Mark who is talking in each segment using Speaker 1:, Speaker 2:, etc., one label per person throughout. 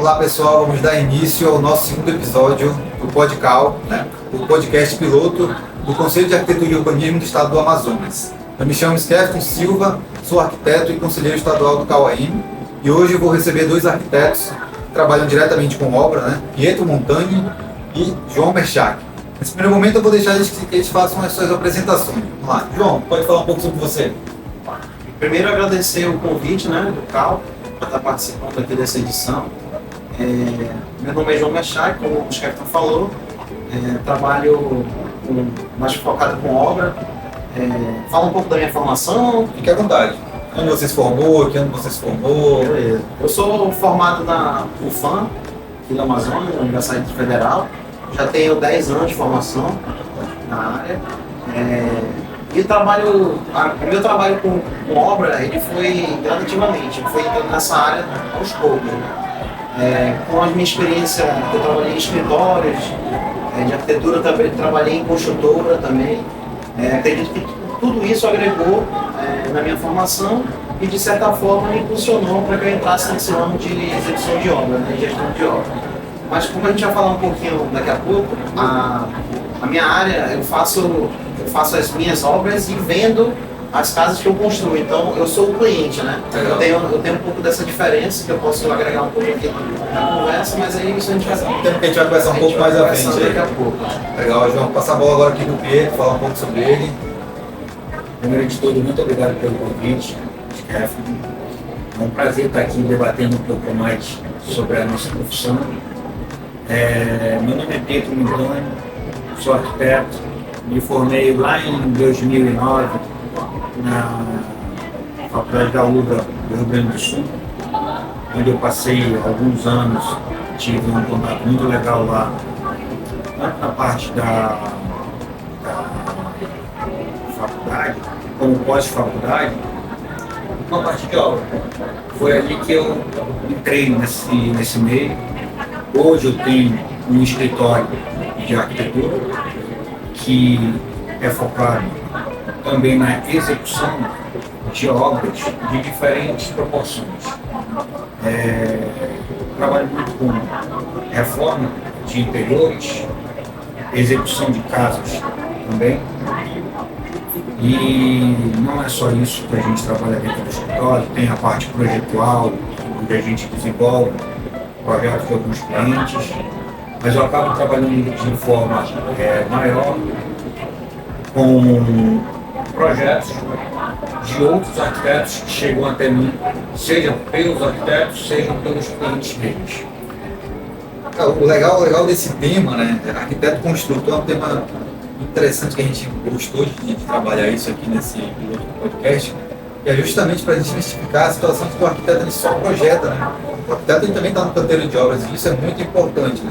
Speaker 1: Olá pessoal, vamos dar início ao nosso segundo episódio do Podcal, o podcast piloto do Conselho de Arquitetura e Urbanismo do Estado do Amazonas. Eu me chamo Skefton Silva, sou arquiteto e conselheiro estadual do CAUAM e hoje eu vou receber dois arquitetos que trabalham diretamente com obra, Pietro Montani e João Merchak. Nesse primeiro momento eu vou deixar que eles façam as suas apresentações. Vamos lá, João, pode falar um pouco sobre você?
Speaker 2: Primeiro agradecer o convite do CAU para estar participando aqui dessa edição. Meu nome é João Merchak, como o Skefton falou, trabalho mais focado com obra. Fala um pouco da minha formação.
Speaker 1: Fique à vontade. Onde você se formou? Que ano você se formou?
Speaker 2: Eu sou formado na UFAM, aqui do Amazonas, na Universidade Federal. Já tenho 10 anos de formação na área. E meu trabalho com obra, ele foi gradativamente, foi entrando nessa área aos poucos. Com a minha experiência, eu trabalhei em escritórios de arquitetura, trabalhei em construtora também. Acredito que tudo isso agregou na minha formação e, de certa forma, me impulsionou para que eu entrasse nesse ramo de execução de obra, gestão de obra. Mas, como a gente vai falar um pouquinho daqui a pouco, a minha área, eu faço as minhas obras e vendo as casas que eu construo. Então, eu sou o cliente, Eu tenho um pouco dessa diferença, que eu posso agregar um pouco aqui na conversa, mas aí isso a gente vai...
Speaker 1: Tempo que a gente vai conversar um pouco mais à frente
Speaker 2: daqui a pouco.
Speaker 1: Legal, João. Passar a bola agora aqui pro Pietro, falar um pouco sobre ele.
Speaker 3: Primeiro de tudo, muito obrigado pelo convite, Skefton. É um prazer estar aqui debatendo um pouco mais sobre a nossa profissão. Meu nome é Pietro Montani, sou arquiteto, me formei lá em 2009 na Faculdade da UBA do Rio Grande do Sul, onde eu passei alguns anos, tive um contato muito legal lá, tanto na parte da faculdade, como pós-faculdade, com a parte de obra. Foi ali que eu entrei nesse meio. Hoje eu tenho um escritório de arquitetura que é focado também na execução de obras de diferentes proporções. Trabalho muito com reforma de interiores, execução de casas também. E não é só isso que a gente trabalha dentro do escritório, tem a parte projetual, onde a gente desenvolve projetos de alguns clientes, mas eu acabo trabalhando de forma maior com projetos de outros arquitetos que chegam até mim, seja pelos arquitetos, seja pelos clientes deles.
Speaker 1: O legal desse tema, arquiteto construtor, é um tema interessante que a gente gostou de trabalhar isso aqui nesse piloto do podcast, que é justamente para a gente justificar a situação que o arquiteto ele só projeta, O arquiteto ele também está no canteiro de obras e isso é muito importante,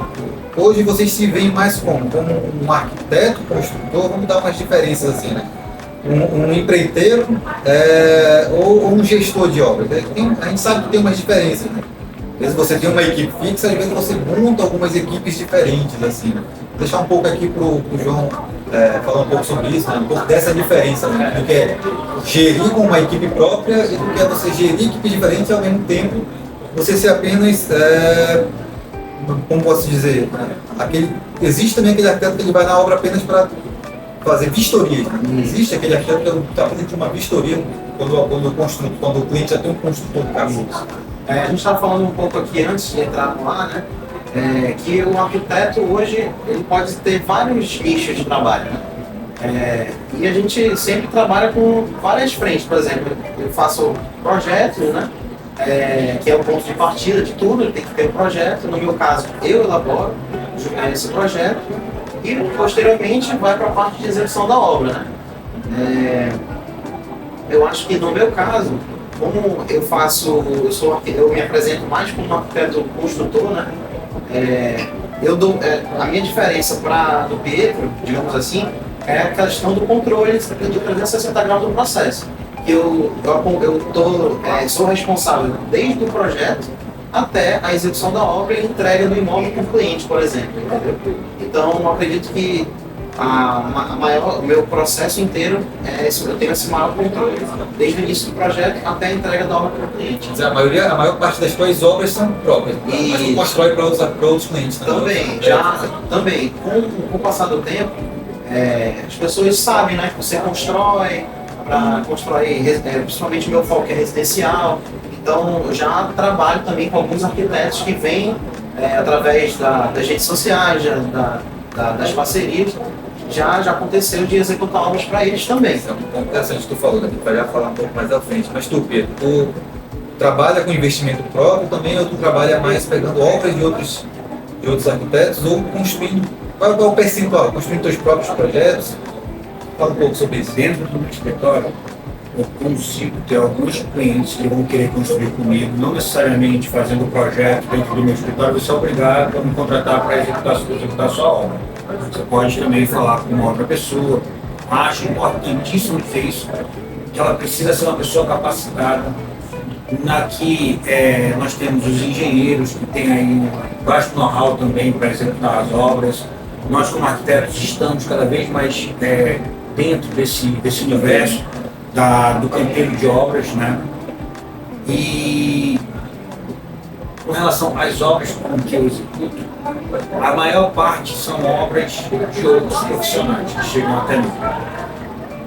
Speaker 1: Hoje vocês se veem mais como um arquiteto construtor, vamos dar umas diferenças assim, um empreiteiro ou um gestor de obras. A gente sabe que tem umas diferenças, Às vezes você tem uma equipe fixa, às vezes você monta algumas equipes diferentes, assim, Vou deixar um pouco aqui para o João falar um pouco sobre isso, um pouco dessa diferença, do que é gerir com uma equipe própria e do que é você gerir equipes diferentes e ao mesmo tempo você ser apenas, como posso dizer, existe também aquele arquiteto que ele vai na obra apenas para fazer vistorias, Não existe aquele arquiteto que está fazendo uma vistoria quando o cliente já tem um construtor do caminho.
Speaker 2: A gente estava falando um pouco aqui antes de entrar lá, que o arquiteto hoje ele pode ter vários nichos de trabalho. E a gente sempre trabalha com várias frentes. Por exemplo, eu faço projetos, que é o ponto de partida de tudo, ele tem que ter um projeto. No meu caso, eu elaboro esse projeto e posteriormente vai para a parte de execução da obra. Eu acho que no meu caso, como eu me apresento mais como um arquiteto construtor, a minha diferença do Pietro, digamos assim, é a questão do controle de 360 graus do processo. Eu sou responsável desde o projeto até a execução da obra e entrega do imóvel para o cliente, por exemplo. Entendeu? Então, eu acredito que o meu processo inteiro, eu tenho esse maior controle, desde o início do projeto até a entrega da obra para o cliente.
Speaker 1: Mas a maior parte das suas obras são próprias, mas tu constrói para outros clientes também.
Speaker 2: Também, com o passar do tempo, as pessoas sabem, né, que você constrói, principalmente o meu foco é residencial, então eu já trabalho também com alguns arquitetos que vêm através das redes sociais, das parcerias. Já aconteceu de executar obras para eles também.
Speaker 1: Isso é um ponto interessante que tu falou, né? A gente vai já falar um pouco mais à frente. Mas tu, Pedro, tu trabalha com investimento próprio também ou tu trabalha mais pegando obras de outros arquitetos ou construindo? Qual é o percentual? Construindo teus próprios projetos? Fala um pouco sobre isso.
Speaker 3: Dentro do meu escritório, eu consigo ter alguns clientes que vão querer construir comigo, não necessariamente fazendo o projeto dentro do meu escritório, você é obrigado a me contratar para executar sua obra. Você pode também falar com uma outra pessoa. Acho importantíssimo dizer isso, que ela precisa ser uma pessoa capacitada. Aqui nós temos os engenheiros que têm aí um vasto know-how também para executar as obras. Nós, como arquitetos, estamos cada vez mais dentro desse universo do canteiro de obras, né? E com relação às obras com que eu executo, a maior parte são obras de outros profissionais que chegam até mim.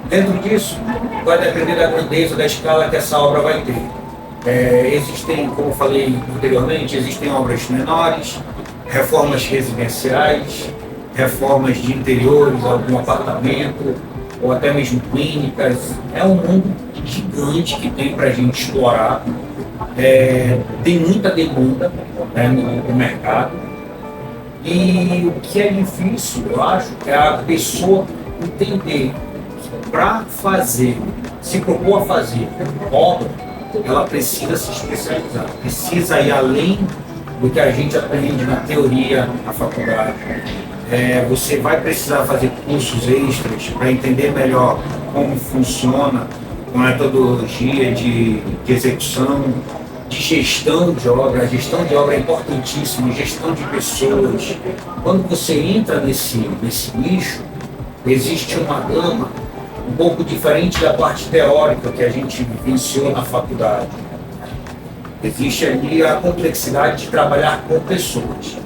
Speaker 3: Dentro disso, vai depender da grandeza, da escala que essa obra vai ter. Existem, como eu falei anteriormente, existem obras menores, reformas residenciais, reformas de interiores, algum apartamento, ou até mesmo clínicas. É um mundo gigante que tem para a gente explorar. Tem muita demanda, né, no mercado. E o que é difícil, eu acho, é a pessoa entender que para se propor a fazer obra, ela precisa se especializar, precisa ir além do que a gente aprende na teoria, na faculdade. Você vai precisar fazer cursos extras para entender melhor como funciona a metodologia de execução, de gestão de obra. A gestão de obra é importantíssima, gestão de pessoas. Quando você entra nesse nicho, existe uma gama um pouco diferente da parte teórica que a gente vivenciou na faculdade. Existe ali a complexidade de trabalhar com pessoas.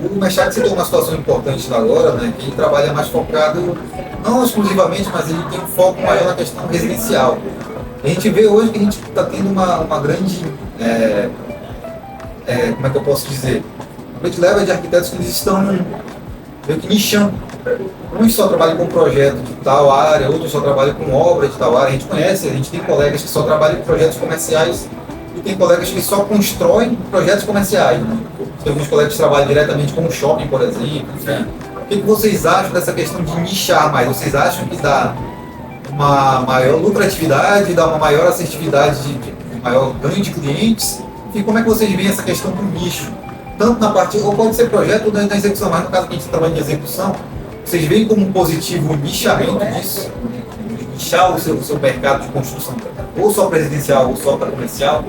Speaker 1: O Machado citou uma situação importante agora, né, que ele trabalha mais focado, não exclusivamente, mas ele tem um foco maior na questão residencial. A gente vê hoje que a gente está tendo uma grande, como é que eu posso dizer, uma grande leva de arquitetos que eles estão meio que nichando. Uns só trabalham com projeto de tal área, outros só trabalham com obra de tal área. A gente tem colegas que só trabalham com projetos comerciais e tem colegas que só constroem projetos comerciais, né? Tem alguns colegas que trabalham diretamente com o shopping, por exemplo. Né? O que vocês acham dessa questão de nichar mais? Vocês acham que dá uma maior lucratividade, dá uma maior assertividade de maior ganho de clientes? E como é que vocês veem essa questão do nicho? Tanto na parte, ou pode ser projeto ou na execução, mas no caso que a gente trabalha em execução, vocês veem como positivo o nichamento disso? Nichar o seu mercado de construção, ou só para residencial ou só para comercial?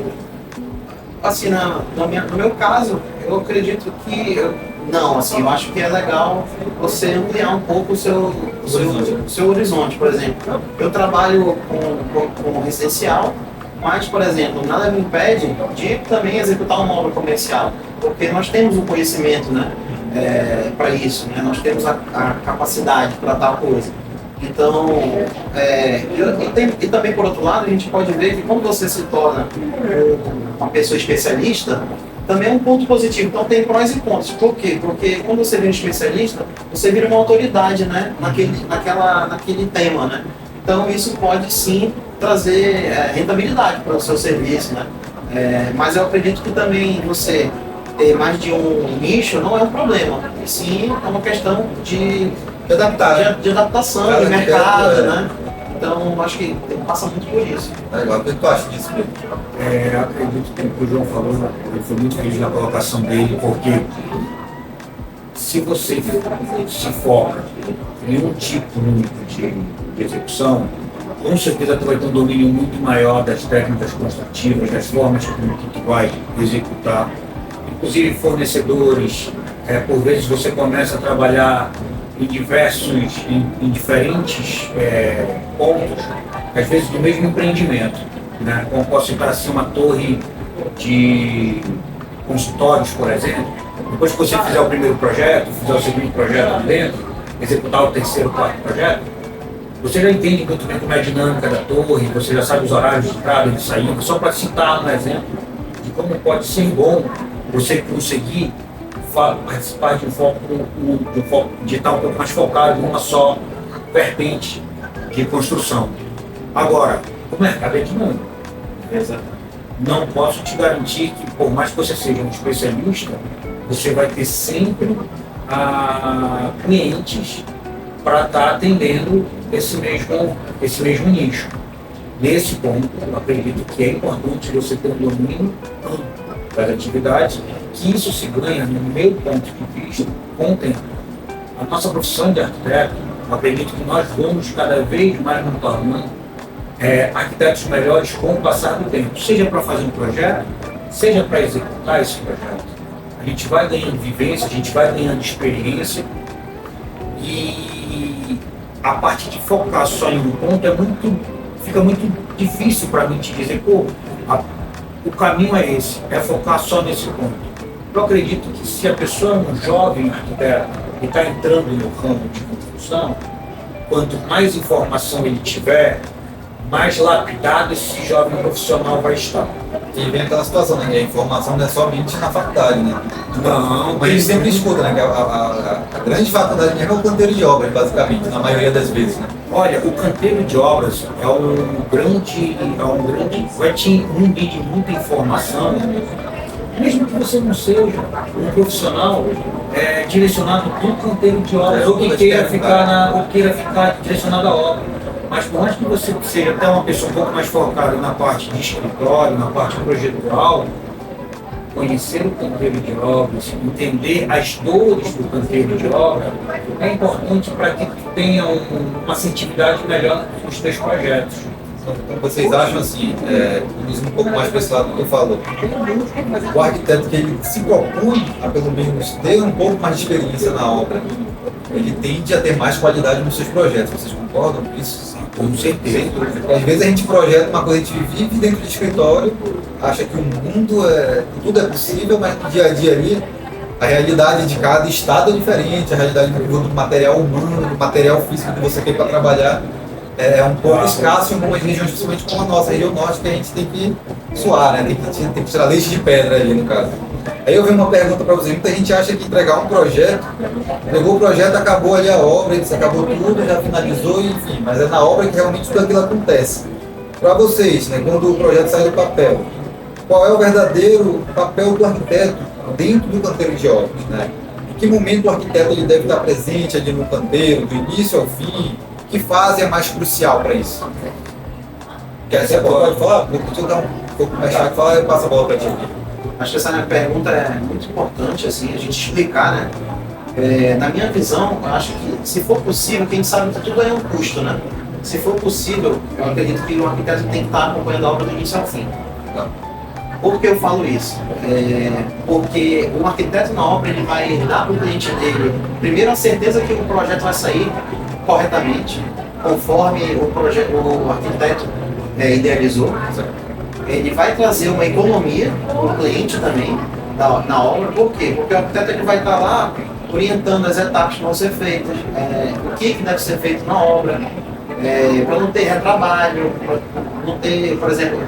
Speaker 2: Assim, no meu caso, eu acredito que não, assim, eu acho que é legal você ampliar um pouco o seu horizonte. Por exemplo, eu trabalho com residencial, mas, por exemplo, nada me impede de também executar uma obra comercial, porque nós temos o conhecimento, né, para isso, né, nós temos a capacidade para tal coisa. Então, e também por outro lado, a gente pode ver que quando você se torna uma pessoa especialista, também é um ponto positivo. Então tem prós e contras. Por quê? Porque quando você vira um especialista, você vira uma autoridade, né, naquele tema, né? Então isso pode sim trazer rentabilidade para o seu serviço, né? Mas eu acredito que também você ter mais de um nicho não é um problema. E sim é uma questão de adaptação, de mercado, né? Então, acho que passa muito por isso.
Speaker 1: Legal. O que tu acha disso, Pedro?
Speaker 3: Acredito que o que o João falou, ele foi muito feliz na colocação dele, porque se você se foca em um tipo único de execução, com certeza tu vai ter um domínio muito maior das técnicas construtivas, das formas como tu vai executar. Inclusive fornecedores, por vezes você começa a trabalhar em diferentes pontos, às vezes do mesmo empreendimento, né? Como posso citar assim, uma torre de consultórios, por exemplo. Depois que você fizer o primeiro projeto, fizer o segundo projeto ali dentro, executar o terceiro, quarto projeto, você já entende muito bem como é a dinâmica da torre, você já sabe os horários de entrada e de saída, só para citar um exemplo de como pode ser bom você conseguir participar de um foco de estar um pouco mais focado em uma só vertente de construção. Agora, o mercado é dinâmico. Não posso te garantir que, por mais que você seja um especialista, você vai ter sempre clientes para estar atendendo esse mesmo nicho. Nesse ponto, eu acredito que é importante você ter um domínio das atividades, que isso se ganha, no meu ponto de vista, com o tempo. A nossa profissão de arquiteto, eu acredito que nós vamos cada vez mais nos tornando arquitetos melhores com o passar do tempo, seja para fazer um projeto, seja para executar esse projeto. A gente vai ganhando vivência, a gente vai ganhando experiência e a parte de focar só em um ponto fica muito difícil para mim te dizer, o caminho é esse, é focar só nesse ponto. Eu acredito que se a pessoa é um jovem arquiteto e está entrando no ramo de construção, quanto mais informação ele tiver, mais lapidado esse jovem profissional vai estar.
Speaker 1: E vem aquela situação, né? Que a informação não é somente na faculdade, né?
Speaker 3: Não,
Speaker 1: Mas a gente sempre escuta, né? Que a grande faculdade mesmo é o canteiro de obras, basicamente, na maioria das vezes, né?
Speaker 3: Olha, o canteiro de obras vai te inundir de muita informação, mesmo que você não seja um profissional direcionado para o canteiro de obras, ou que queira ficar direcionado à obra. Mas por mais que você seja até uma pessoa um pouco mais focada na parte de escritório, na parte projetual, conhecer o canteiro de obras, entender as dores do canteiro de obra, é importante para que tu tenha uma assertividade melhor nos teus projetos.
Speaker 1: Então vocês acham assim, indo um pouco mais para esse lado que tu falou, o arquiteto que ele se propõe a pelo menos ter um pouco mais de experiência na obra, ele tende a ter mais qualidade nos seus projetos. Vocês concordam com isso?
Speaker 3: Com certeza.
Speaker 1: Porque às vezes a gente projeta uma coisa, a gente vive dentro de escritório, acha que o mundo tudo é possível, mas no dia a dia ali, a realidade de cada estado é diferente, a realidade do material humano, do material físico que você tem para trabalhar é um pouco escasso em algumas regiões, principalmente como a nossa região norte, que a gente tem que suar, né? Tem que tirar leite de pedra ali no caso. Aí eu vi uma pergunta para você, muita gente acha que entregar um projeto, pegou o projeto, acabou ali a obra, acabou tudo, já finalizou, enfim, mas é na obra que realmente tudo aquilo acontece. Para vocês, né, quando o projeto sai do papel, qual é o verdadeiro papel do arquiteto dentro do canteiro de obras, né? Em que momento o arquiteto ele deve estar presente ali no canteiro, do início ao fim? Que fase é mais crucial para isso? Você pode falar? Deixa eu dar um pouco mais chato, fala e passa a bola para ti aqui.
Speaker 2: Acho que essa minha pergunta é muito importante, assim, a gente explicar, né? Na minha visão, eu acho que, se for possível, que a gente sabe que tudo é um custo, né? Se for possível, eu acredito que o arquiteto tem que estar acompanhando a obra do início ao fim. Por que eu falo isso? Porque o arquiteto na obra, ele vai dar para o cliente dele, primeiro, a certeza que o projeto vai sair corretamente, conforme o arquiteto idealizou. Ele vai trazer uma economia para o cliente também na obra. Por quê? Porque o arquiteto ele vai estar lá orientando as etapas que vão ser feitas, o que deve ser feito na obra, para não ter retrabalho, para não ter, por exemplo,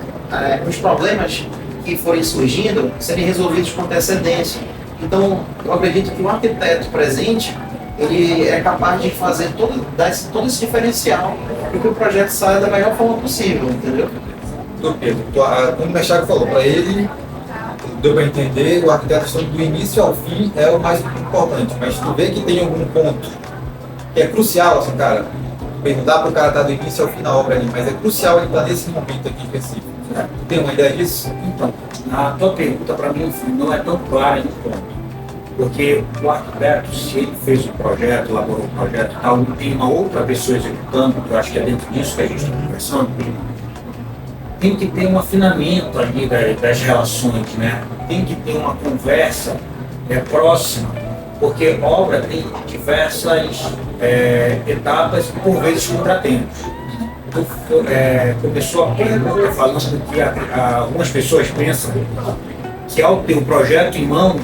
Speaker 2: os problemas que forem surgindo serem resolvidos com antecedência. Então, eu acredito que o arquiteto presente ele é capaz de fazer dar todo esse diferencial para que o projeto saia da melhor forma possível, entendeu?
Speaker 1: Pedro, como o Mechado falou, para ele, deu para entender, o arquiteto estando do início ao fim é o mais importante, mas tu vê que tem algum ponto que é crucial, assim, cara, não dá para o cara estar do início ao fim na obra ali, mas é crucial ele estar nesse momento aqui específico. Tu tem uma ideia disso?
Speaker 3: Então, a tua pergunta para mim não é tão clara em ponto, porque o arquiteto, se ele fez o projeto, elaborou o projeto e tal, tem uma outra pessoa executando, que eu acho que é dentro disso que a gente está conversando, tem que ter um afinamento ali das relações, né? Tem que ter uma conversa próxima porque obra tem diversas etapas e por vezes contratempos. Começou a falando que algumas pessoas pensam que ao ter o projeto em mãos,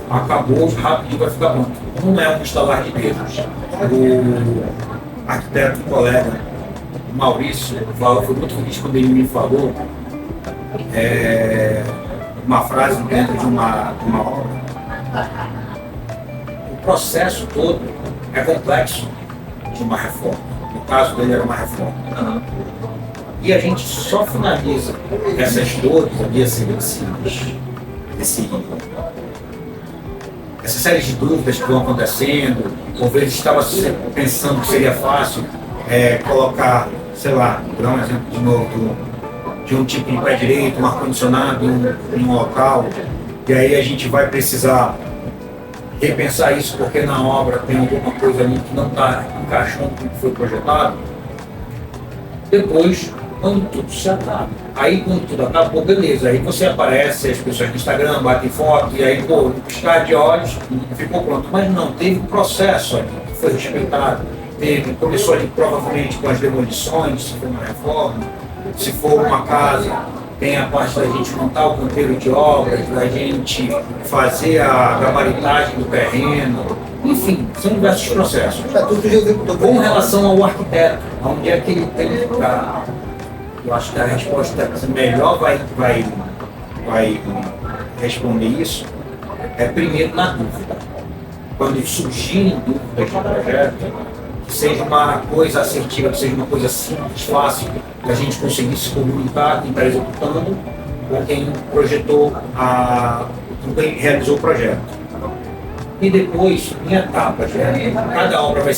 Speaker 3: acabou, rápido vai ficar pronto. Não é um estalar de dedos. O arquiteto colega Maurício foi muito feliz quando ele me falou uma frase dentro de uma obra. O processo todo é complexo de uma reforma. No caso dele era uma reforma. E a gente só finaliza essas dores, essa série de dúvidas que vão acontecendo. Por vezes estava pensando que seria fácil colocar, sei lá, vou dar um exemplo de novo, de um tipo de pé direito, um ar-condicionado em um local, e aí a gente vai precisar repensar isso porque na obra tem alguma coisa ali que não está encaixando com o que foi projetado. Depois, quando tudo se acaba, aí quando tudo acabou, beleza, aí você aparece, as pessoas no Instagram batem foto, e aí, no piscar de olhos, ficou pronto. Mas não, teve um processo ali, que foi respeitado, começou ali provavelmente com as demolições, se for uma reforma, se for uma casa, tem a parte da gente montar o canteiro de obras, da gente fazer a gabaritagem do terreno, enfim, são diversos processos. Com relação ao arquiteto, onde é que ele tem que ficar? Eu acho que a resposta melhor vai responder isso primeiro na dúvida. Quando surgirem dúvidas do projeto, que seja uma coisa assertiva, que seja uma coisa simples, fácil, que a gente conseguir se comunicar, quem está executando, com quem projetou, com quem realizou o projeto. E depois, em etapas, cada obra vai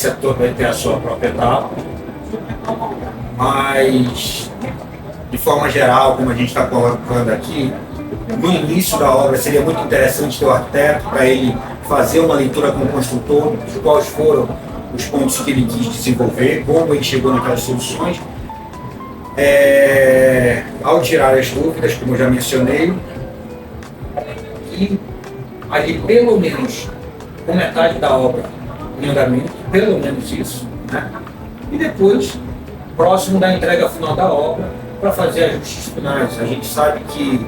Speaker 3: ter a sua própria etapa, mas, de forma geral, como a gente está colocando aqui, no início da obra seria muito interessante ter o arquiteto para ele fazer uma leitura com o construtor de quais foram os pontos que ele quis desenvolver, como ele chegou naquelas soluções. Ao tirar as dúvidas, como eu já mencionei, e ali pelo menos com metade da obra em andamento, pelo menos isso, né? E depois, próximo da entrega final da obra, para fazer ajustes finais. A gente sabe que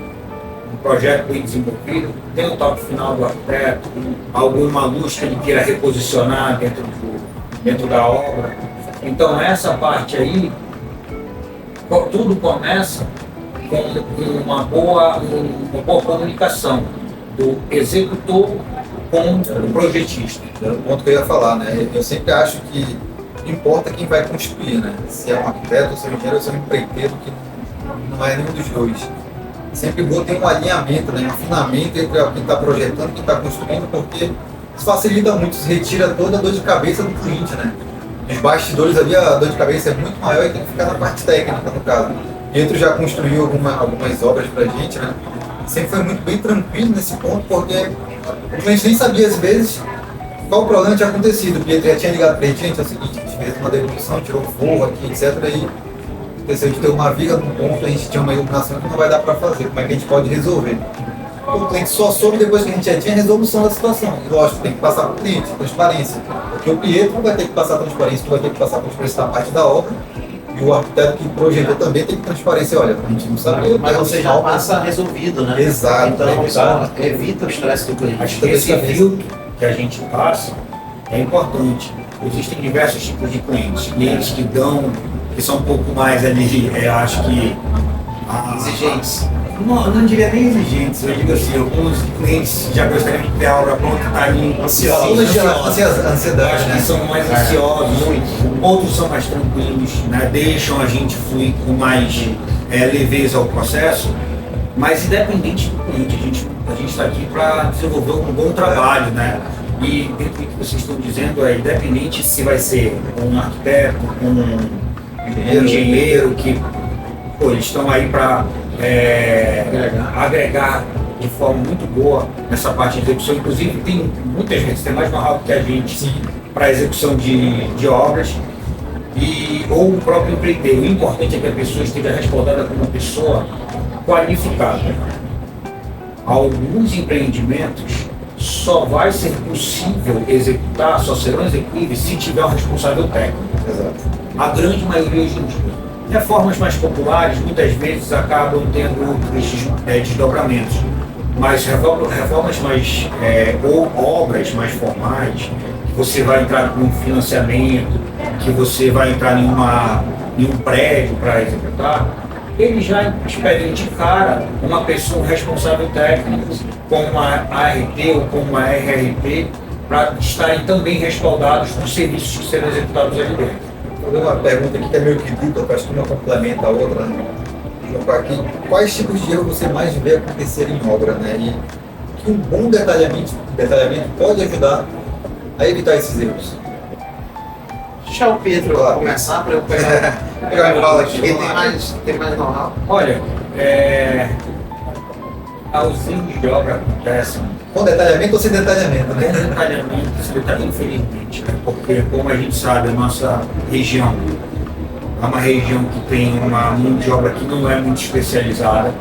Speaker 3: um projeto bem desenvolvido tem o toque final do arquiteto, alguma luz que ele queira reposicionar dentro da obra. Então essa parte aí, tudo começa com uma boa comunicação do executor com o projetista.
Speaker 1: É o ponto que eu ia falar, né? Eu sempre acho que importa quem vai construir, né? Se é um arquiteto, se é um engenheiro, se é um empreiteiro, que não é nenhum dos dois. Sempre bom ter um alinhamento, né? Um afinamento entre quem está projetando e quem está construindo, porque isso facilita muito, se retira toda a dor de cabeça do cliente, né? Nos bastidores ali a dor de cabeça é muito maior e tem que ficar na parte técnica, no caso. Pietro já construiu algumas obras pra gente, né? Sempre foi muito bem tranquilo nesse ponto, porque o cliente nem sabia às vezes qual o problema tinha acontecido. O Pietro já tinha ligado pra gente, é o seguinte, a gente fez uma demolição, tirou um forro aqui, etc. E aconteceu de ter uma viga num ponto, a gente tinha uma iluminação que não vai dar para fazer, como é que a gente pode resolver? O cliente só soube depois que a gente já tinha a resolução da situação. E lógico, tem que passar para o cliente, transparência. Porque o Pietro vai ter que passar transparência, tu vai ter que passar transparência da parte da obra, e o arquiteto que projetou também tem que transparência. Olha, a gente não sabia.
Speaker 2: Mas você já passa resolvido, né?
Speaker 1: Exato.
Speaker 2: Então, evita o estresse do cliente.
Speaker 3: Acho que esse filtro que a gente passa é importante. Existem diversos tipos de clientes. Clientes que são um pouco mais ali, eu acho que
Speaker 2: Exigentes.
Speaker 3: Não diria nem exigentes, eu digo assim, alguns clientes já gostariam de ter a obra pronta e estar ali ansiosos.
Speaker 1: Ansiedade, né?
Speaker 3: São mais ansiosos, outros são mais tranquilos, né? Deixam a gente fluir com mais leveza ao processo, mas independente do cliente, a gente está aqui para desenvolver um bom trabalho, né? E dentro do que vocês estão dizendo, independente se vai ser um arquiteto, um engenheiro que eles estão aí para agregar de forma muito boa nessa parte de execução. Inclusive tem muitas vezes, tem mais know-how que a gente para execução de obras, ou o próprio empreiteiro. O importante é que a pessoa esteja respaldada como uma pessoa qualificada. Alguns empreendimentos só vai ser possível executar, só serão executíveis se tiver um responsável técnico.
Speaker 2: Exato.
Speaker 3: A grande maioria hoje em dia. Reformas mais populares muitas vezes acabam tendo outros desdobramentos, mas reformas mais, ou obras mais formais, que você vai entrar com um financiamento, que você vai entrar em um prédio para executar, eles já pedem de cara uma pessoa responsável técnica, com uma ART ou com uma RRT, para estarem também respaldados com serviços que serão executados ali dentro.
Speaker 1: Vou fazer uma pergunta aqui que é meio que dupla, que acho que uma complementa a outra. Né? Aqui, quais tipos de erros você mais vê acontecer em obra, né? E que um bom detalhamento pode ajudar a evitar esses erros?
Speaker 2: Deixa o Pedro começar para eu pegar.
Speaker 1: Eu falo aqui.
Speaker 2: Quem tem mais know-how.
Speaker 3: Olha, os erros de obra acontecem
Speaker 1: Com detalhamento ou sem detalhamento, né?
Speaker 3: detalhamento, infelizmente, né? Porque, como a gente sabe, a nossa região é uma região que tem uma mão de obra que não é muito especializada,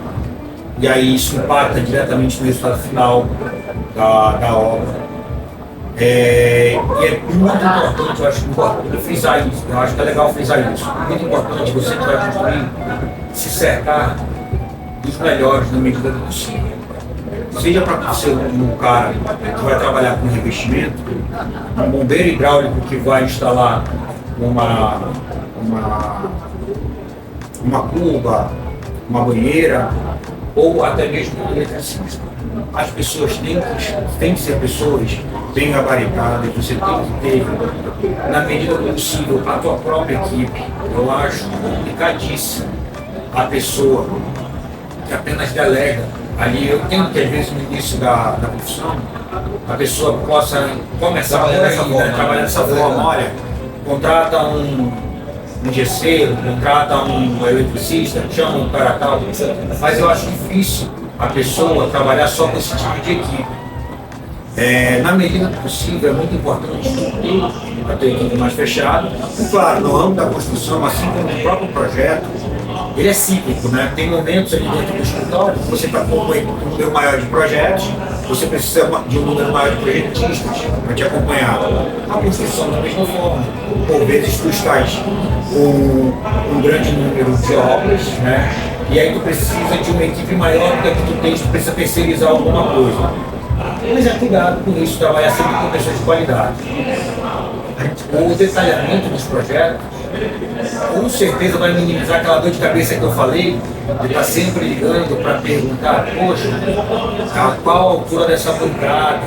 Speaker 3: e aí isso impacta diretamente no resultado final da obra. E é muito importante, eu acho importante frisar isso, eu acho que é legal frisar isso. Muito importante você que vai construir se cercar dos melhores na medida do possível. Seja para ser um cara que vai trabalhar com revestimento, um bombeiro hidráulico que vai instalar uma cuba, uma banheira, ou até mesmo um eletricista. As pessoas têm que ser pessoas bem gabaritadas, você tem que ter, na medida do possível, a tua própria equipe. Eu acho complicadíssimo a pessoa que apenas delega. Ali eu tenho que, às vezes, no início da profissão, a pessoa possa começar a trabalhar dessa forma. Olha, contrata um gesseiro, contrata um eletricista, chama um cara tal, mas eu acho difícil a pessoa trabalhar só com esse tipo de equipe. Na medida do possível, é muito importante ter a tua equipe mais fechada. E, claro, no âmbito da construção, assim como no próprio projeto, ele é cíclico, né? Tem momentos ali dentro do escritório que você está com um número maior de projetos, você precisa de um número maior de projetistas para te acompanhar. A construção da mesma forma. Por vezes tu estás com um grande número de obras, né? E aí tu precisa de uma equipe maior do que tu tens, tu precisa terceirizar alguma coisa. Mas é cuidado com isso, trabalhar sempre com pessoas de qualidade. O detalhamento dos projetos com certeza vai minimizar aquela dor de cabeça que eu falei, de estar sempre ligando para perguntar, poxa, qual a altura dessa bancada,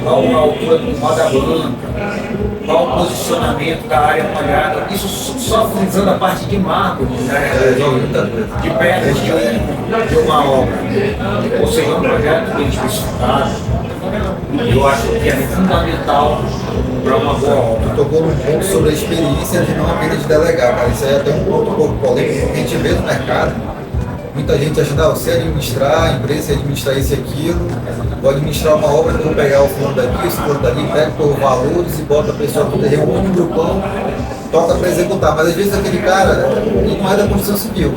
Speaker 3: qual a altura do roda banca, qual o posicionamento da área molhada, isso só frisando a parte de mármore, né, de pedras de uma obra. Ou seja, um projeto bem especificado, eu acho que é fundamental para uma boa obra.
Speaker 1: Tocou num ponto sobre a experiência de não apenas de delegar, cara. Isso aí é até um ponto um pouco polêmico, porque a gente vê no mercado muita gente achando, você administrar, a empresa administrar isso e aquilo, vou administrar uma obra que eu vou pegar o fulano daqui, o fulano dali, pega por valores e bota a pessoa toda, reúne um grupão, toca para executar. Mas às vezes aquele cara, ele não é da construção civil.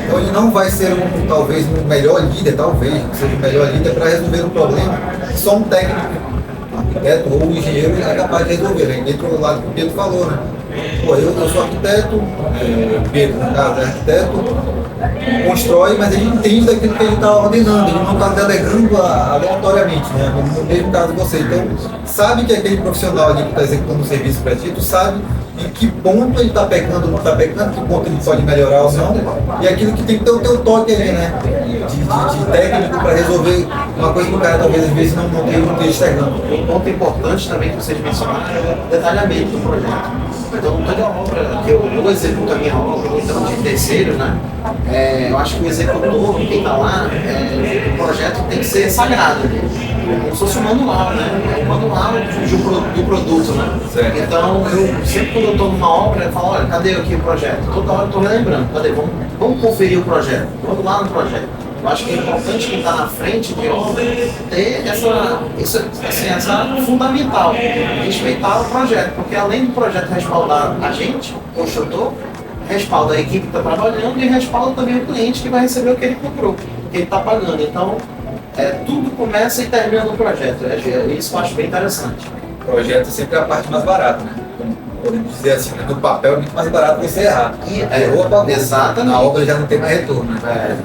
Speaker 1: Então ele não vai ser talvez um melhor líder, talvez, não seja o melhor líder para resolver um problema que só um técnico, arquiteto ou engenheiro é capaz de resolver. Aí dentro do lado que o Pedro falou, né? Pô, eu sou arquiteto, Pedro, no caso, é arquiteto, constrói, mas ele entende daquilo que ele está ordenando, ele não está delegando aleatoriamente, né? No mesmo caso de você. Então, sabe que aquele profissional ali que está executando um serviço para ti, tu sabe em que ponto ele está pecando ou não está pecando, que ponto ele pode melhorar ou não, e aquilo que tem que ter o teu toque ali, né? De técnico para resolver uma coisa que o cara talvez às vezes não esteja enxergando.
Speaker 2: Um ponto importante também que vocês mencionaram é o detalhamento do projeto. Então, toda obra que eu executo a minha obra, então de terceiro, né? Eu acho que o executor, quem está lá, o projeto tem que ser sagrado. Como se fosse um manual, né? É um manual do produto, né?
Speaker 1: Certo.
Speaker 2: Então, sempre quando eu estou numa obra, eu falo, olha, cadê aqui o projeto? Toda hora eu estou relembrando, cadê? Vamos conferir o projeto, vamos lá no projeto. Eu acho que é importante quem está na frente de obra ter essa fundamental, respeitar o projeto, porque além do projeto respaldar a gente, o construtor, respalda a equipe que está trabalhando e respalda também o cliente que vai receber o que ele comprou, o que ele está pagando. Então, tudo começa e termina no projeto. Isso eu acho bem interessante.
Speaker 1: O projeto é sempre a parte mais barata, né? Então, podemos dizer assim, né? No papel é muito mais barato você errar. Errou, apagou.
Speaker 2: Exatamente.
Speaker 1: Na obra já não tem mais retorno, né?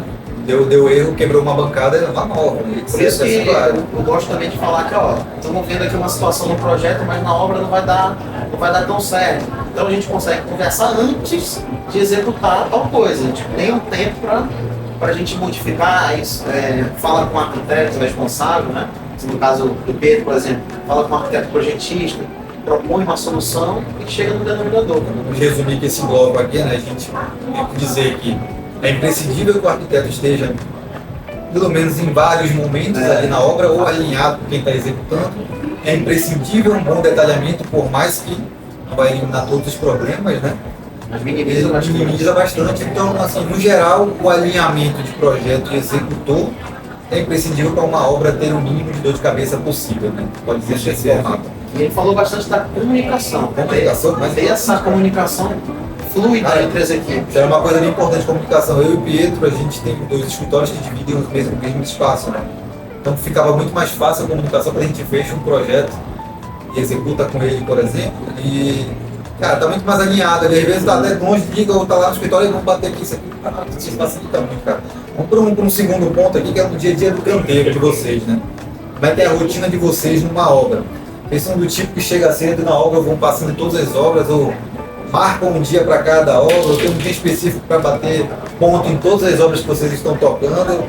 Speaker 1: Deu erro, quebrou uma bancada, é uma nova.
Speaker 2: Por isso que eu gosto também de falar que, estamos vendo aqui uma situação no projeto, mas na obra não vai dar tão certo. Então a gente consegue conversar antes de executar tal coisa. A gente tem um tempo para a gente modificar isso. Fala com o arquiteto responsável, né? No caso do Pedro, por exemplo, fala com o arquiteto projetista, propõe uma solução e chega no denominador.
Speaker 1: Vamos resumir que esse bloco aqui, né? A gente tem que dizer que é imprescindível que o arquiteto esteja, pelo menos em vários momentos ali na obra, ou alinhado com quem está executando. É imprescindível um bom detalhamento, por mais que não vai eliminar todos os problemas, né?
Speaker 2: Mas minimiza
Speaker 1: bastante. Então, assim, no geral, o alinhamento de projeto e executor é imprescindível para uma obra ter o mínimo de dor de cabeça possível, né? Pode dizer desse formato.
Speaker 2: E ele falou bastante da comunicação.
Speaker 1: Mas
Speaker 2: ter essa comunicação fluida entre as equipes.
Speaker 1: É uma coisa bem importante de comunicação. Eu e o Pietro, a gente tem 2 escritórios que dividem o mesmo espaço, né? Então ficava muito mais fácil a comunicação quando a gente fecha um projeto e executa com ele, por exemplo. E, cara, tá muito mais alinhado. Às vezes tá até longe, liga ou tá lá no escritório e vamos bater aqui. Isso facilita muito, cara. Vamos para um segundo ponto aqui, que é o dia a dia do canteiro de vocês, né? Como é que é a rotina de vocês numa obra? Vocês são do tipo que chega cedo na obra, vão passando todas as obras, ou marcam um dia para cada obra, ou tem um dia específico para bater ponto em todas as obras que vocês estão tocando,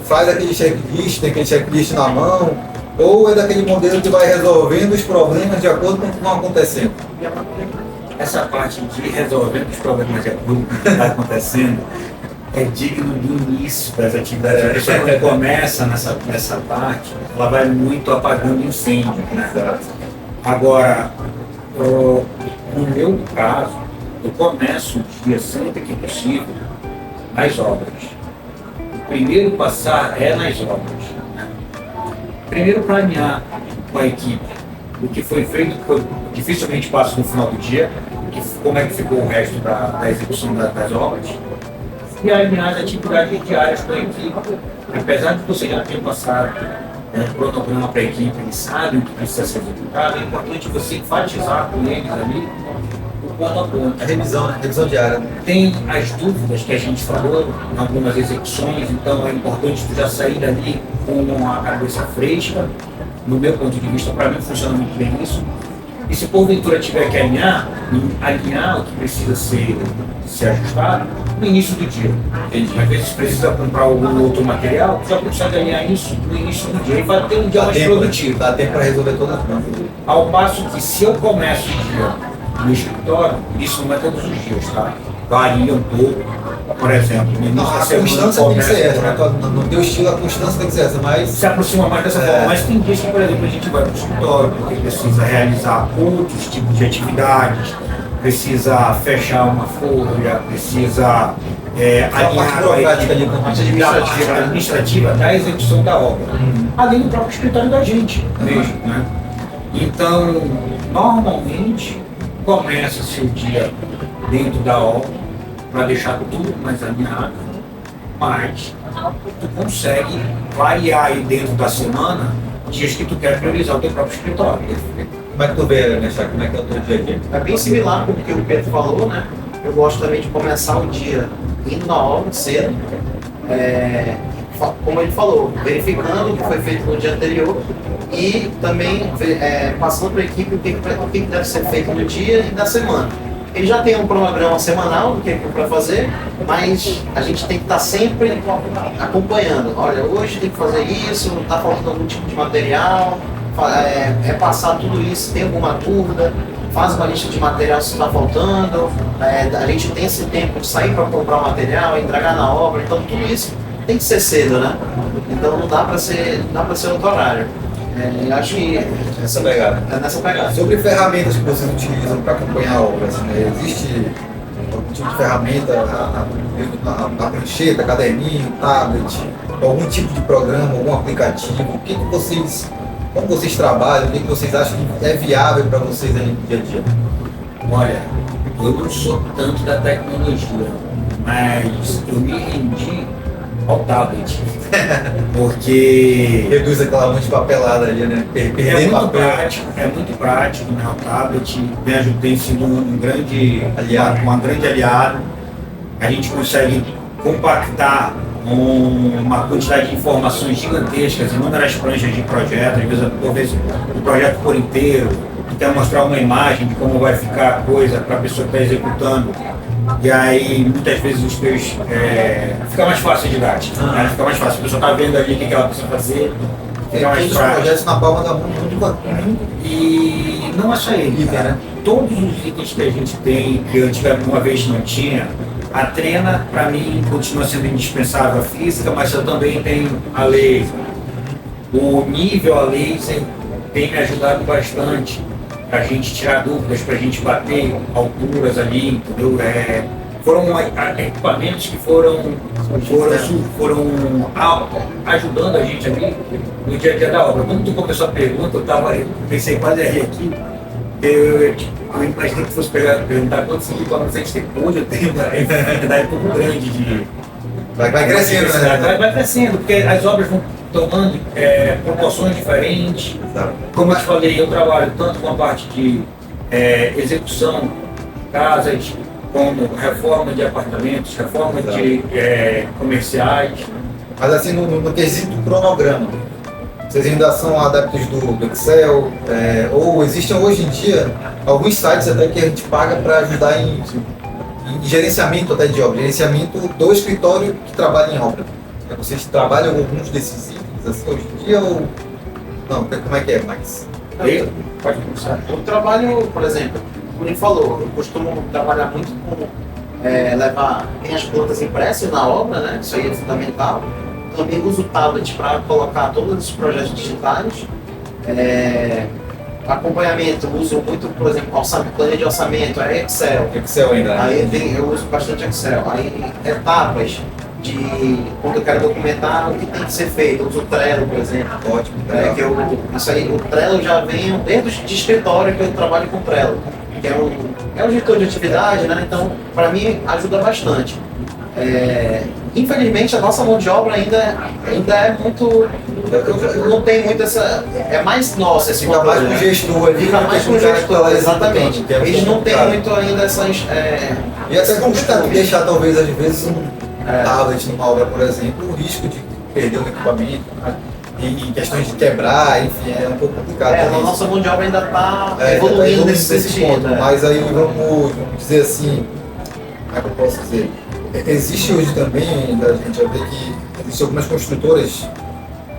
Speaker 1: faz aquele checklist, tem aquele checklist na mão, ou é daquele modelo que vai resolvendo os problemas de acordo com o que estão acontecendo?
Speaker 3: Essa parte de resolver os problemas de acordo com o que está acontecendo é digno do início das atividades. A pessoa quando começa nessa parte, ela vai muito apagando incêndio, né? Agora, no meu caso, eu começo o dia sempre que possível nas obras. O primeiro passar é nas obras, né? Primeiro planear com a equipe o que foi feito, dificilmente passa no final do dia, como é que ficou o resto da execução das obras, e alinhar as atividades diárias com a equipe. Apesar de você já ter passado um cronograma para a equipe, eles sabem o que precisa ser executado, é importante você enfatizar com eles ali o ponto a ponto.
Speaker 1: A revisão, né? Revisão diária.
Speaker 3: Tem as dúvidas que a gente falou em algumas execuções, então é importante tu já sair dali com a cabeça fresca. No meu ponto de vista, para mim funciona muito bem isso. E se porventura tiver que alinhar o que precisa ser ajustado no início do dia. Entendi. Às vezes precisa comprar algum outro material, já precisa alinhar isso no início do dia e vai ter um dia mais produtivo.
Speaker 1: Dá tempo para resolver todas as coisas.
Speaker 3: Ao passo que se eu começo o dia no escritório, isso não é todos os dias, tá? Varia um pouco. Por exemplo, no início da semana
Speaker 1: constância tem que ser essa, né? No teu estilo a constância tem que ser essa, mas
Speaker 3: se aproxima mais dessa forma. Mas tem dias que, por exemplo, a gente vai para o escritório porque precisa realizar outros tipos de atividades, precisa fechar uma folha, precisa alinhar a parte administrativa da execução da obra, além do próprio escritório da gente mesmo, né? Então, normalmente, começa-se o dia dentro da obra, para deixar tudo mais alinhado, mas tu consegue variar aí dentro da semana dias que tu quer priorizar o teu próprio escritório.
Speaker 1: Como é que tu vê, né, Chá? Como é que é o teu dia a dia?
Speaker 2: É bem similar com o que o Pedro falou, né? Eu gosto também de começar o dia indo na obra cedo, como ele falou, verificando o que foi feito no dia anterior e também passando para a equipe o que deve ser feito no dia e na semana. Ele já tem um cronograma semanal do que é para fazer, mas a gente tem que estar sempre acompanhando. Olha, hoje tem que fazer isso, está faltando algum tipo de material, passar tudo isso, tem alguma dúvida, faz uma lista de material se está faltando, a gente tem esse tempo de sair para comprar o material, entregar na obra, então tudo isso tem que ser cedo, né? Então não dá para ser outro horário. Acho que
Speaker 1: essa pegada.
Speaker 2: É nessa pegada.
Speaker 1: Sobre ferramentas que vocês utilizam para acompanhar a obra, assim, né? Existe algum tipo de ferramenta, a prancheta, caderninho, tablet, algum tipo de programa, algum aplicativo? Como vocês trabalham, o que vocês acham que é viável para vocês aí no dia a dia?
Speaker 3: Olha, eu não sou tanto da tecnologia, mas eu me rendi ao tablet. Porque
Speaker 1: Reduz aquela mão de papelada ali, né? Perdendo papel.
Speaker 3: é muito prático, né? O tablet tem sido um grande
Speaker 1: Aliado.
Speaker 3: uma grande aliado. A gente consegue compactar uma quantidade de informações gigantescas, inúmeras pranchas de projeto, às vezes o projeto por inteiro, quer mostrar uma imagem de como vai ficar a coisa para a pessoa que está executando. E aí, muitas vezes, os teus. Fica mais fácil a didática, né? Fica mais fácil. A pessoa está vendo ali o que ela precisa fazer, fica mais
Speaker 1: Todos os
Speaker 3: prático.
Speaker 1: projetos na palma da mão, muito bacana.
Speaker 3: E não é só ele, cara. Todos os itens que a gente tem, que antigamente uma vez não tinha, a Trena, para mim, continua sendo indispensável a física, mas eu também tenho a laser. O nível a laser tem me ajudado bastante para a gente tirar dúvidas, para a gente bater alturas ali, entendeu? Foram equipamentos que foram ajudando a gente ali no dia a dia da obra. Quando tu começou a pergunta, eu pensei quase a rir aqui. Eu imaginei que fosse perguntar quantos equipamentos a gente tem. Hoje eu tenho uma quantidade um pouco grande de.
Speaker 1: Vai crescendo, né?
Speaker 3: Vai crescendo, porque as obras vão tomando proporções diferentes.
Speaker 1: Exato.
Speaker 3: Como eu te falei, eu trabalho tanto com a parte de execução de casas, como reforma de apartamentos, reforma de comerciais.
Speaker 1: Mas assim, no quesito cronograma, vocês ainda são adeptos do Excel? Ou existem hoje em dia alguns sites até que a gente paga para ajudar em gerenciamento até de obra, gerenciamento do escritório que trabalha em obra. Vocês trabalham alguns desses itens assim hoje em dia ou não? Como é que é, Max?
Speaker 3: Pode começar.
Speaker 2: Eu trabalho, por exemplo, como ele falou, eu costumo trabalhar muito com tem as plantas impressas na obra, né? Isso aí é fundamental. Também uso o tablet para colocar todos os projetos digitais. Acompanhamento, uso muito, por exemplo, planilha de orçamento, Excel.
Speaker 1: Excel ainda.
Speaker 2: Aí eu uso bastante Excel. Aí etapas de quando eu quero documentar o que tem que ser feito. Eu uso o Trello, por exemplo.
Speaker 1: Ótimo.
Speaker 2: Isso aí, o Trello já vem desde de escritório que eu trabalho com o Trello, que é um gestor de atividade, né? Então, para mim, ajuda bastante. Infelizmente, a nossa mão de obra ainda é muito. Não tem muito essa. É mais nossa esse
Speaker 1: Fica mais com o gestor ali.
Speaker 2: Fica mais com o gestor, exatamente. Eles não têm muito ainda essas.
Speaker 1: E até complicado deixar, talvez, às vezes, tablet numa obra, por exemplo, o risco de perder o equipamento, né? Em questões de quebrar, enfim, é um pouco complicado.
Speaker 2: A nossa mão de obra ainda está evoluindo nesse sentido.
Speaker 1: Ponto. Mas aí vamos dizer assim, como é que eu posso dizer? Existe hoje também, a gente vai ver que existem algumas construtoras,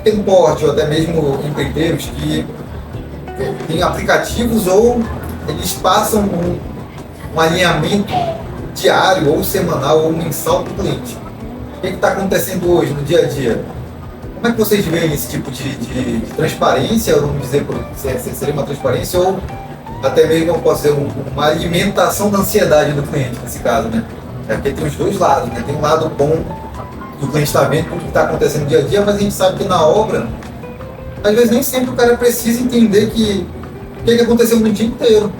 Speaker 1: pequeno porte ou até mesmo empreiteiros que têm aplicativos ou eles passam um alinhamento diário ou semanal ou mensal para o cliente. O que está acontecendo hoje no dia a dia? Como é que vocês veem esse tipo de transparência, vamos dizer, se seria uma transparência ou até mesmo, eu posso dizer, uma alimentação da ansiedade do cliente nesse caso, né? Porque tem os dois lados, né? Tem um lado bom que o cliente está vendo tudo que está acontecendo no dia a dia, mas a gente sabe que na obra, às vezes nem sempre o cara precisa entender o que aconteceu no dia inteiro.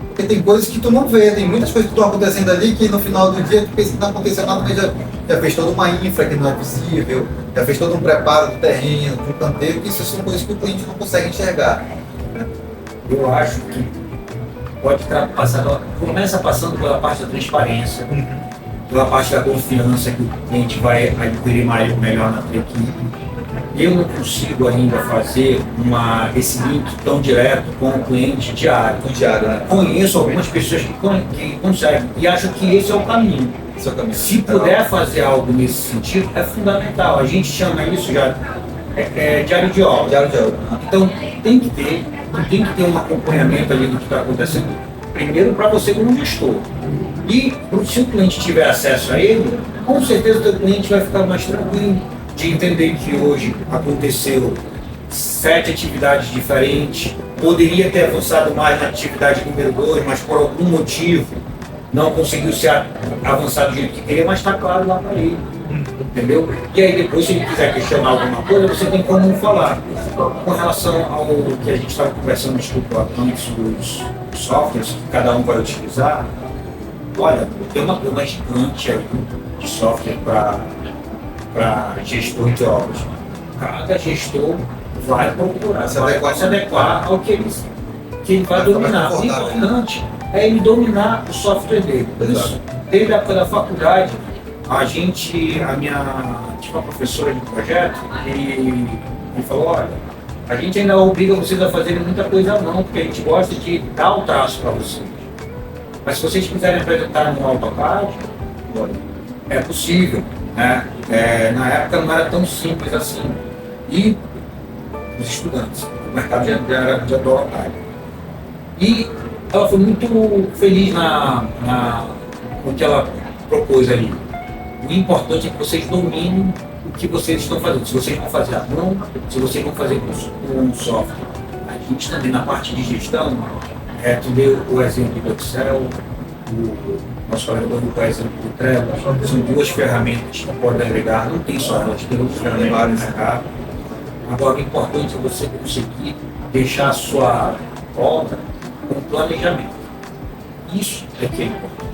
Speaker 1: Porque tem coisas que tu não vê, tem muitas coisas que estão acontecendo ali que no final do dia tu pensa que não aconteceu nada, mas já fez toda uma infra que não é visível, já fez todo um preparo do terreno, do canteiro, que isso são coisas que o cliente não consegue enxergar.
Speaker 3: Eu acho que pode estar passando, começa passando pela parte da transparência, pela parte da confiança que o cliente vai adquirir melhor na tua equipe. Eu não consigo ainda fazer esse link tão direto com o cliente diário.
Speaker 1: Né?
Speaker 3: Conheço algumas pessoas que conseguem e acho que esse é o caminho. Se puder fazer algo nesse sentido, é fundamental. A gente chama isso já diário de obra.
Speaker 1: Diário de obra.
Speaker 3: Então tem que ter um acompanhamento ali do que está acontecendo. Primeiro para você como gestor. E se o cliente tiver acesso a ele, com certeza o teu cliente vai ficar mais tranquilo de entender que hoje aconteceu 7 atividades diferentes, poderia ter avançado mais na atividade número 2, mas por algum motivo não conseguiu se avançar do jeito que queria, mas está claro lá para ele, entendeu? E aí depois, se ele quiser questionar alguma coisa, você tem como falar. Com relação ao que a gente estava conversando, desculpa, antes dos softwares que cada um vai utilizar, olha, tem uma gama gigante aí de software para para gestor de obras. Cada gestor vai procurar, vai se adequar ao que ele vai dominar. O importante é ele dominar o software dele. Isso, desde a época da faculdade, tinha uma professora de projeto e falou, olha, a gente ainda obriga vocês a fazerem muita coisa à mão, porque a gente gosta de dar o traço para vocês. Mas se vocês quiserem apresentar no AutoCAD, é possível, né? Na época não era tão simples assim. E os estudantes, o mercado já era de AutoCAD. E ela foi muito feliz no que ela propôs ali. O importante é que vocês dominem o que vocês estão fazendo. Se vocês vão fazer à mão, se vocês vão fazer com software. A gente também na parte de gestão, tu deu o exemplo do Excel, o nosso colega deu o exemplo do Trello. São duas ferramentas que podem agregar, não tem só elas, tem outras ferramentas no mercado. Agora o importante é você conseguir deixar a sua obra com planejamento. Isso é que é importante.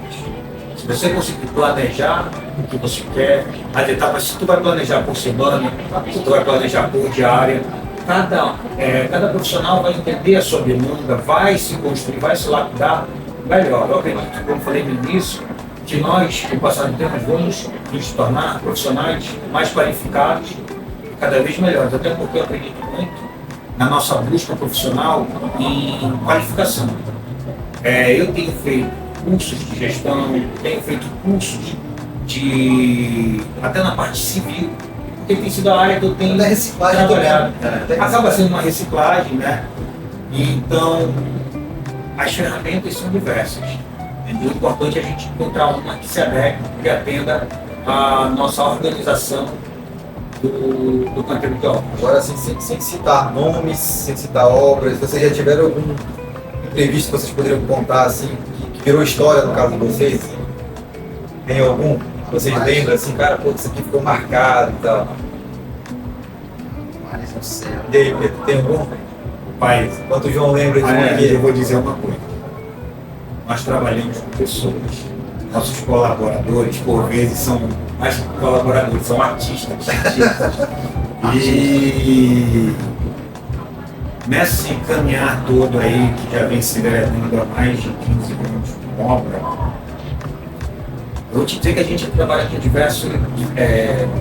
Speaker 3: Se você conseguir planejar o que você quer, as etapas, se tu vai planejar por semana, se tu vai planejar por diária, cada profissional vai entender a sua demanda, vai se construir, vai se lapidar melhor. Eu acredito, como falei no início, que nós, com o passar do tempo, vamos nos tornar profissionais mais qualificados e cada vez melhores, até porque eu acredito muito na nossa busca profissional em qualificação. Eu tenho feito cursos de gestão, tenho feito cursos até na parte civil, porque tem sido a área que eu tenho trabalhado. Acaba sendo uma reciclagem, né? Então, as ferramentas são diversas. O importante é a gente encontrar uma que se adeque, que atenda a nossa organização do canteiro de obras.
Speaker 1: Agora, assim, sem citar nomes, sem citar obras, vocês já tiveram algum imprevisto que vocês poderiam contar, assim, que virou história no caso de vocês? Tem algum que vocês lembram, assim, cara, pô, isso aqui ficou marcado e tal? E aí, Pedro, tem algum?
Speaker 3: Pai,
Speaker 1: enquanto o João lembra de um aqui,
Speaker 3: eu vou dizer uma coisa. Nós trabalhamos com pessoas. Nossos colaboradores, por vezes, são mais que colaboradores, são artistas. E nesse caminhar todo aí, que já vem se enveredando há mais de 15 anos com obra, eu vou te dizer que a gente trabalha com diversos,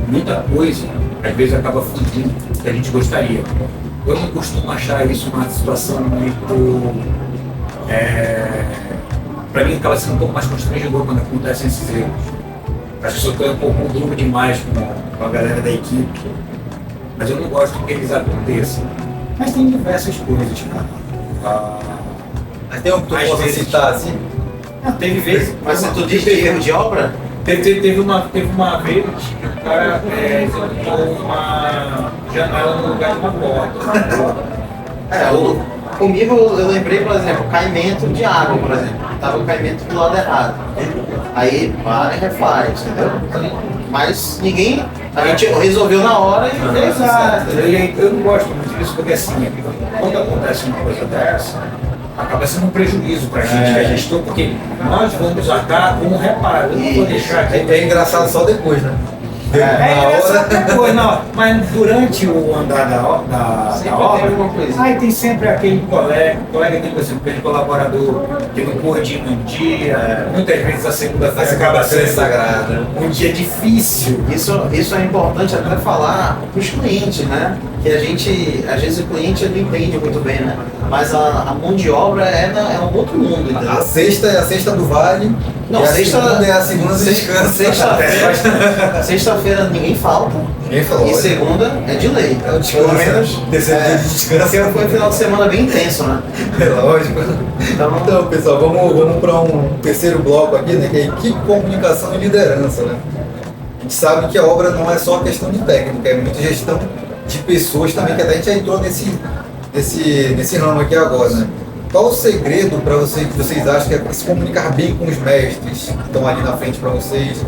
Speaker 3: muita coisa, às vezes acaba fugindo do que a gente gostaria. Eu não costumo achar isso uma situação muito... para mim acaba sendo um pouco mais constrangedor quando acontecem esses erros. As pessoas ficam um pouco duro demais com a galera da equipe, mas eu não gosto que eles aconteçam. Mas tem diversas coisas, cara.
Speaker 1: Mas tem um que tu possa citar, assim?
Speaker 3: Teve vezes...
Speaker 2: Mas tu diz de erro de obra?
Speaker 3: Teve uma vez que o cara executou uma janela no lugar de uma porta.
Speaker 2: Comigo eu lembrei, por exemplo, caimento de água, por exemplo. Tava o caimento do lado errado. Aí vai e refaz, entendeu? Mas ninguém. A gente resolveu na hora e fez.
Speaker 3: Exato. Eu não gosto muito disso porque assim, quando acontece uma coisa dessa, acaba sendo um prejuízo para a gente que é gestor, porque nós vamos arcar com um reparo. Eu não vou deixar aqui.
Speaker 1: É engraçado só depois, né?
Speaker 3: Engraçado depois, não. Mas durante o andar da obra, aí tem sempre aquele colega tem, por exemplo, aquele colaborador que não coordina um dia, muitas vezes a segunda-feira acaba sendo
Speaker 1: sagrada.
Speaker 3: Um dia difícil.
Speaker 2: Isso é importante até falar para os clientes, né? Que a gente, às vezes o cliente não entende muito bem, né? Mas a mão de obra é um outro mundo, entendeu?
Speaker 1: A sexta é a sexta do Vale.
Speaker 2: Não,
Speaker 1: segunda é a segunda do descanso.
Speaker 2: Sexta-feira ninguém falta.
Speaker 1: Ninguém falou.
Speaker 2: E segunda é de lei.
Speaker 1: É o descanso.
Speaker 2: Pelo menos.
Speaker 1: Terceiro dia de descanso.
Speaker 2: Porque foi um final de semana bem intenso, né?
Speaker 1: É lógico. Então, pessoal, vamos para um terceiro bloco aqui, né? Que é equipe, comunicação e liderança, né? A gente sabe que a obra não é só questão de técnica, é muita gestão de pessoas também, que até a gente já entrou nesse ramo aqui agora, né? Qual o segredo para vocês, que vocês acham que é se comunicar bem com os mestres que estão ali na frente para vocês?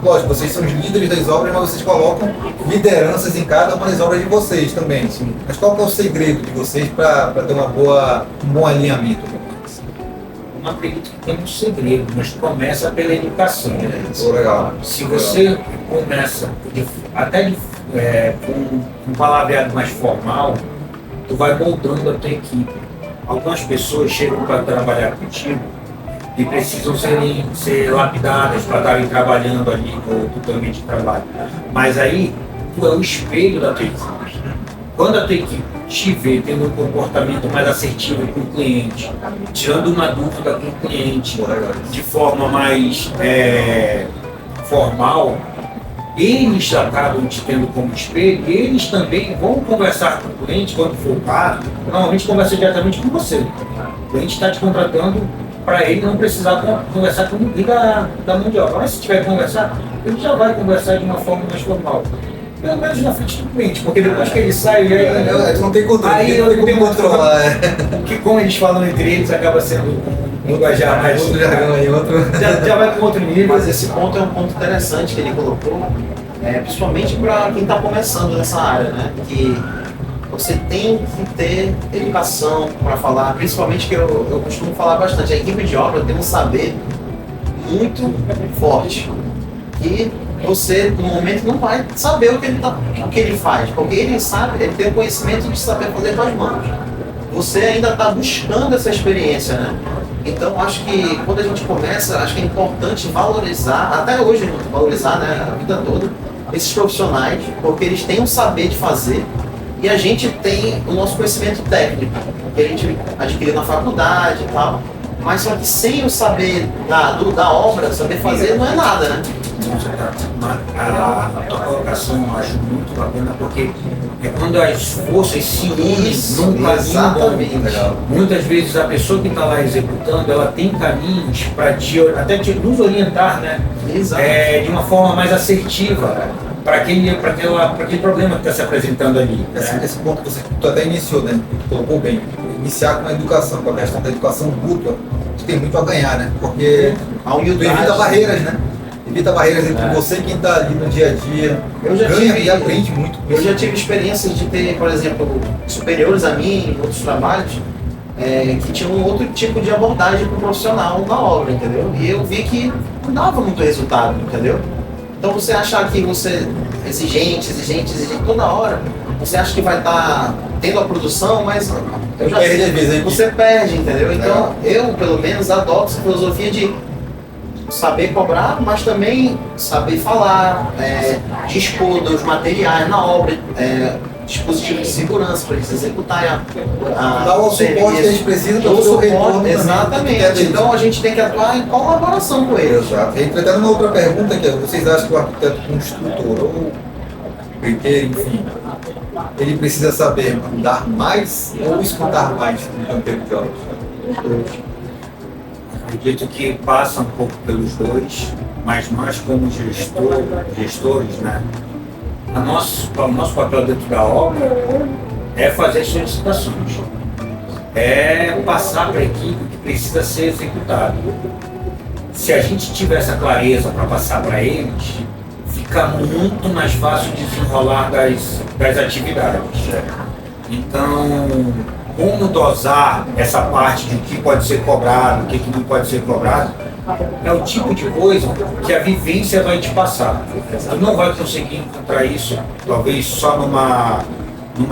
Speaker 1: Lógico, vocês são os líderes das obras, mas vocês colocam lideranças em cada uma das obras de vocês também. Sim. Mas qual que é o segredo de vocês para ter um bom alinhamento?
Speaker 3: Eu não acredito que tem um segredo, mas começa pela educação.
Speaker 1: Legal.
Speaker 3: Se você começa com um palavreado mais formal, tu vai moldando a tua equipe. Algumas pessoas chegam para trabalhar contigo e precisam ser lapidadas para estarem trabalhando ali no teu ambiente de trabalho. Mas aí, tu é o espelho da tua equipe. Quando a tua equipe te vê tendo um comportamento mais assertivo com o cliente, tirando uma dúvida com o cliente de forma mais formal, eles acabam te tendo como espelho e eles também vão conversar com o cliente quando for o caso. Normalmente conversa diretamente com você. O cliente está te contratando para ele não precisar conversar com ninguém da mão de obra. Mas se tiver que conversar, ele já vai conversar de uma forma mais formal. Pelo menos na frente do cliente, porque depois que ele sai,
Speaker 1: ele não tem controle.
Speaker 3: Aí
Speaker 1: não tem como controlar.
Speaker 3: Que como eles falam entre eles, acaba sendo um linguajar mais.
Speaker 1: Outro jargão aí, outro.
Speaker 3: Já vai com outro nível.
Speaker 2: Mas esse ponto é um ponto interessante que ele colocou, principalmente para quem está começando nessa área, né? Que você tem que ter educação para falar, principalmente que eu costumo falar bastante. A equipe de obra tem um saber muito forte. E você, no momento, não vai saber o que ele faz, porque ele sabe, ele tem o conhecimento de saber fazer com as mãos. Você ainda está buscando essa experiência, né? Então, acho que quando a gente começa, acho que é importante valorizar, até hoje, valorizar, né, a vida toda, esses profissionais, porque eles têm um saber de fazer e a gente tem o nosso conhecimento técnico, que a gente adquiriu na faculdade e tal, mas só que sem o saber da obra, saber fazer, não é nada, né?
Speaker 3: A tua colocação eu acho muito bacana, porque é quando as forças se unem num caminho bom. Muitas vezes a pessoa que está lá executando, ela tem caminhos para até nos orientar, né? De uma forma mais assertiva para aquele problema que está se apresentando ali.
Speaker 1: Esse ponto que tu até iniciou, né? Tu colocou bem. Iniciar com a educação, com a questão da educação mútua, tu tem muito a ganhar, né? Porque tu evita barreiras, né? Evita barreiras entre você e quem está ali no dia a dia. E aprende muito.
Speaker 2: Eu já tive experiências de ter, por exemplo, superiores a mim em outros trabalhos, que tinham um outro tipo de abordagem para o profissional na obra, entendeu? E eu vi que não dava muito resultado, entendeu? Então você achar que você exigente toda hora, você acha que vai estar tendo a produção, mas eu já sei, você perde, entendeu? Então eu, pelo menos, adoto essa filosofia de saber cobrar, mas também saber falar, dispor dos materiais na obra, dispositivos de segurança para eles executarem
Speaker 1: dar o suporte que eles precisam para o seu retorno.
Speaker 2: Exatamente. Então a gente tem que atuar em colaboração com eles.
Speaker 1: Exato. E entretanto, uma outra pergunta que vocês acham que o arquiteto construtor ou arquiteto, enfim, ele precisa saber mandar mais ou escutar mais no canteiro de obras?
Speaker 3: Acredito que passa um pouco pelos dois, mas nós como gestores, né? O nosso papel dentro da obra é fazer as solicitações, é passar para a equipe que precisa ser executado. Se a gente tiver essa clareza para passar para eles, fica muito mais fácil desenrolar das atividades. Então, como dosar essa parte de o que pode ser cobrado, o que não pode ser cobrado, é o tipo de coisa que a vivência vai te passar. Tu não vai conseguir encontrar isso, talvez só numa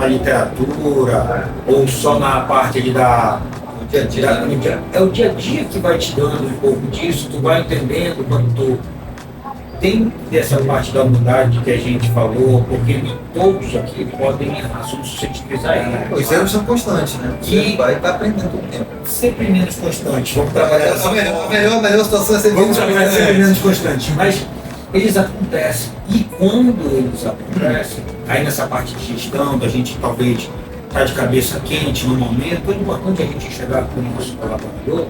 Speaker 3: literatura, ou só na parte ali é o dia a dia que vai te dando um pouco disso, tu vai entendendo quando tu tem essa parte da humildade que a gente falou, porque nem todos aqui podem errar, somos suscetíveis a errar.
Speaker 1: Os erros são constantes, né?
Speaker 3: E
Speaker 1: vai estar aprendendo todo o tempo.
Speaker 3: Sempre menos constantes. Vamos trabalhar
Speaker 1: a melhor situação é sempre
Speaker 3: menos constantes. Mas eles acontecem. E quando eles acontecem, aí nessa parte de gestão, da gente talvez estar de cabeça quente no momento, é importante a gente chegar com o nosso colaborador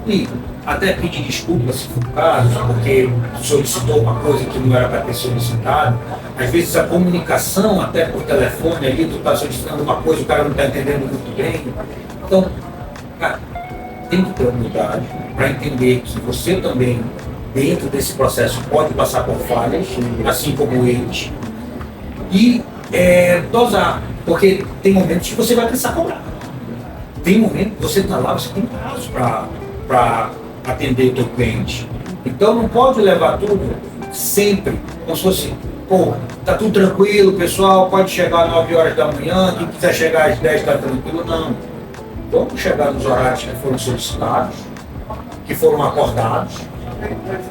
Speaker 3: e até pedir desculpas se for o caso, porque solicitou uma coisa que não era para ter solicitado. Às vezes a comunicação, até por telefone ali, tu está solicitando uma coisa, o cara não está entendendo muito bem. Então, cara, tem que ter humildade para entender que você também, dentro desse processo, pode passar por falhas, assim como eles. E dosar, porque tem momentos que você vai precisar cobrar. Tem momentos que você está lá, você tem prazo para atender o teu cliente. Então não pode levar tudo sempre como se fosse, pô, tá tudo tranquilo, pessoal, pode chegar às 9 horas da manhã, quem quiser chegar às 10 tá tranquilo, não. Vamos chegar nos horários que foram solicitados, que foram acordados,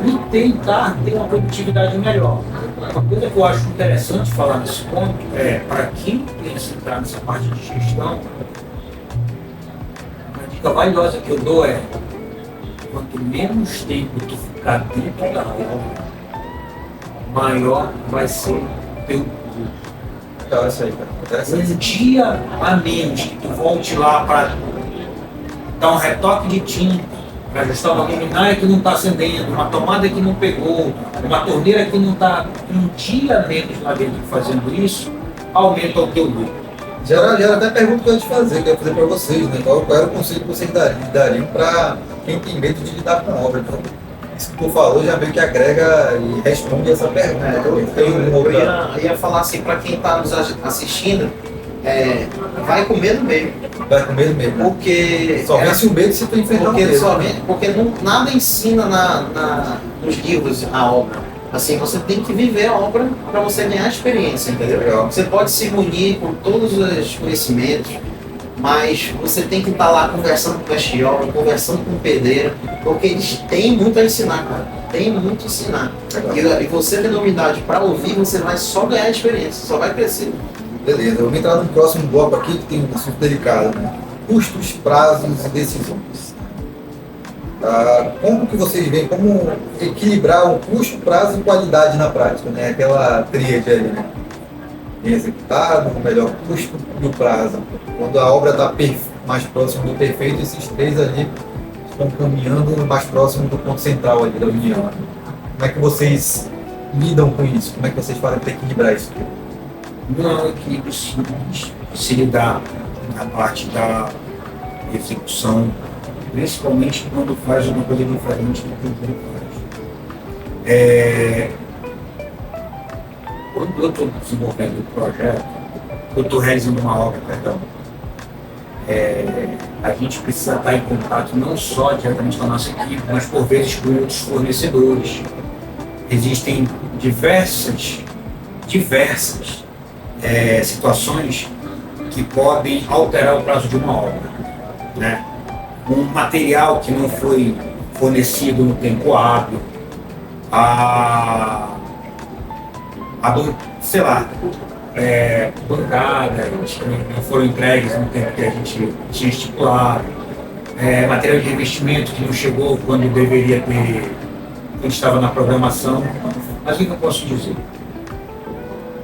Speaker 3: e tentar ter uma produtividade melhor. Uma coisa que eu acho interessante falar nesse ponto é, para quem pensa entrar nessa parte de gestão, uma dica valiosa que eu dou é, quanto menos tempo tu ficar dentro da obra, maior vai ser o teu lucro.
Speaker 1: Legal isso aí, cara.
Speaker 3: Um dia a menos que tu volte lá para dar um retoque de tinta, para ajustar uma luminária que não está acendendo, uma tomada que não pegou, uma torneira que não está, um dia a menos lá dentro fazendo isso, aumenta o teu lucro.
Speaker 1: Gera até a pergunta que eu ia te fazer, que eu ia fazer para vocês, né? Qual era o conselho que vocês dariam para quem tem medo de lidar com obra? Então, isso que tu falou já meio que agrega e responde essa pergunta.
Speaker 2: Eu ia falar assim, para quem está nos assistindo, vai com medo mesmo.
Speaker 1: Vai com medo mesmo.
Speaker 2: Porque
Speaker 1: só vence o medo se tu enfrentar o medo.
Speaker 2: Porque nada ensina nos livros a obra. Assim, você tem que viver a obra para você ganhar experiência, entendeu?
Speaker 1: Legal.
Speaker 2: Você pode se munir com todos os conhecimentos, mas você tem que estar lá conversando com o mestre de obra, conversando com o pedreiro, porque eles têm muito a ensinar, cara. Tem muito a ensinar. E você tendo humildade para ouvir, você vai só ganhar experiência, só vai crescer.
Speaker 1: Beleza, eu vou entrar no próximo bloco aqui que tem um assunto delicado, né? Custos, prazos e decisões. Como que vocês veem, como equilibrar o custo, prazo e qualidade na prática, né? Aquela tríade ali, né? Bem executado, o melhor custo e o prazo. Quando a obra está mais próxima do perfeito, esses três ali estão caminhando mais próximo do ponto central ali da união. Como é que vocês lidam com isso? Como é que vocês fazem para equilibrar isso?
Speaker 3: Não é um equilíbrio simples de se lidar na parte da execução, principalmente quando faz uma coisa diferente do que o outro faz. Quando eu estou desenvolvendo um projeto, eu estou realizando uma obra, perdão, a gente precisa estar em contato não só diretamente com a nossa equipe, mas por vezes com outros fornecedores. Existem diversas situações que podem alterar o prazo de uma obra, né? Um material que não foi fornecido no tempo hábil, bancadas que não foram entregues no tempo que a gente tinha estipulado, material de revestimento que não chegou quando deveria ter, quando estava na programação. Mas o que eu posso dizer?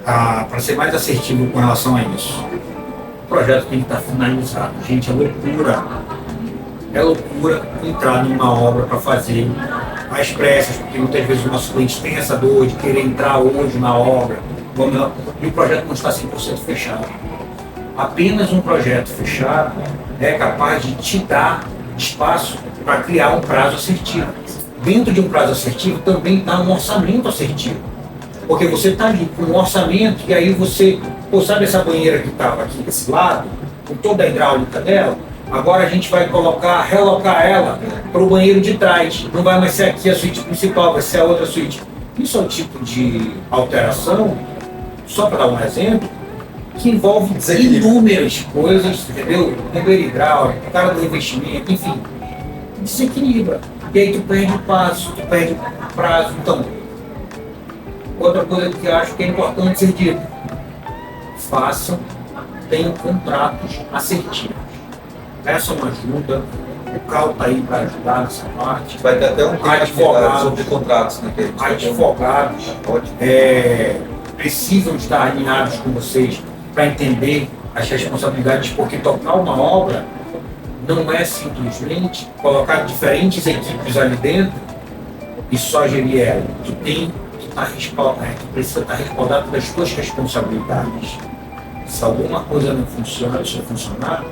Speaker 3: Para ser mais assertivo com relação a isso, o projeto tem que estar finalizado. Gente, é loucura entrar numa obra para fazer às pressas, porque muitas vezes o nosso cliente tem essa dor de querer entrar hoje na obra, e o projeto não está 100% fechado. Apenas um projeto fechado é capaz de te dar espaço para criar um prazo assertivo. Dentro de um prazo assertivo também está um orçamento assertivo. Porque você está ali com um orçamento e aí você, sabe essa banheira que estava aqui desse lado, com toda a hidráulica dela? Agora a gente vai relocar ela para o banheiro de trás. Não vai mais ser aqui a suíte principal, vai ser a outra suíte. Isso é um tipo de alteração, só para dar um exemplo, que envolve inúmeras coisas, entendeu? Banheiro hidráulico, cara do revestimento, enfim. Desequilibra. E aí tu perde o passo, tu perde o prazo. Então, outra coisa que eu acho que é importante ser dito: tenham contratos assertivos. Peçam ajuda, o Cal está aí para ajudar nessa parte.
Speaker 1: Vai ter até um
Speaker 3: advogado
Speaker 1: sobre contratos, né?
Speaker 3: Advogados precisam estar alinhados com vocês para entender as responsabilidades, porque tocar uma obra não é simplesmente colocar diferentes equipes ali dentro e só gerir ela. Tu precisa estar respaldado das tuas responsabilidades. Se alguma coisa não funciona, deixa funcionar,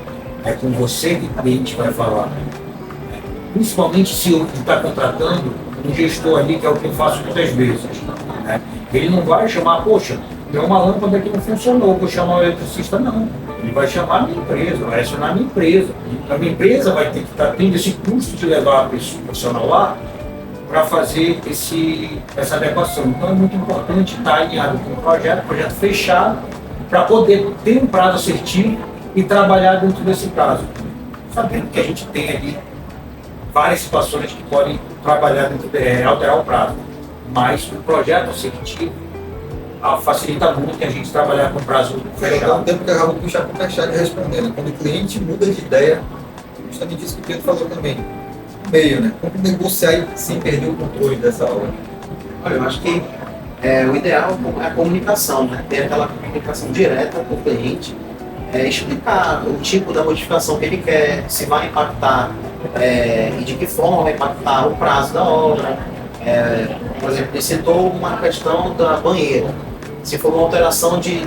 Speaker 3: é com você que o cliente vai falar. Principalmente se eu está contratando um gestor ali, que é o que eu faço muitas vezes, né? Ele não vai chamar, poxa, tem uma lâmpada que não funcionou, vou chamar o eletricista, não. Ele vai chamar a minha empresa, vai acionar a minha empresa. A minha empresa vai ter que estar tendo esse custo de levar a pessoa profissional lá para fazer essa adequação. Então é muito importante estar alinhado com o projeto fechado, para poder ter um prazo assertivo e trabalhar dentro desse prazo, sabendo que a gente tem ali várias situações que podem trabalhar alterar o prazo, mas o projeto assertivo facilita muito a gente trabalhar com prazo fechado.
Speaker 1: Então, um tempo que eu acabo puxar para o Cachado respondendo. Quando o cliente muda de ideia, justamente isso que o Pedro falou também, meio, né? Como negociar sem perder o controle dessa obra?
Speaker 2: Olha, eu acho que o ideal é a comunicação, né? Ter aquela comunicação direta com o cliente, explicar o tipo da modificação que ele quer, se vai impactar e de que forma vai impactar o prazo da obra. Por exemplo, ele citou uma questão da banheira. Se for uma alteração de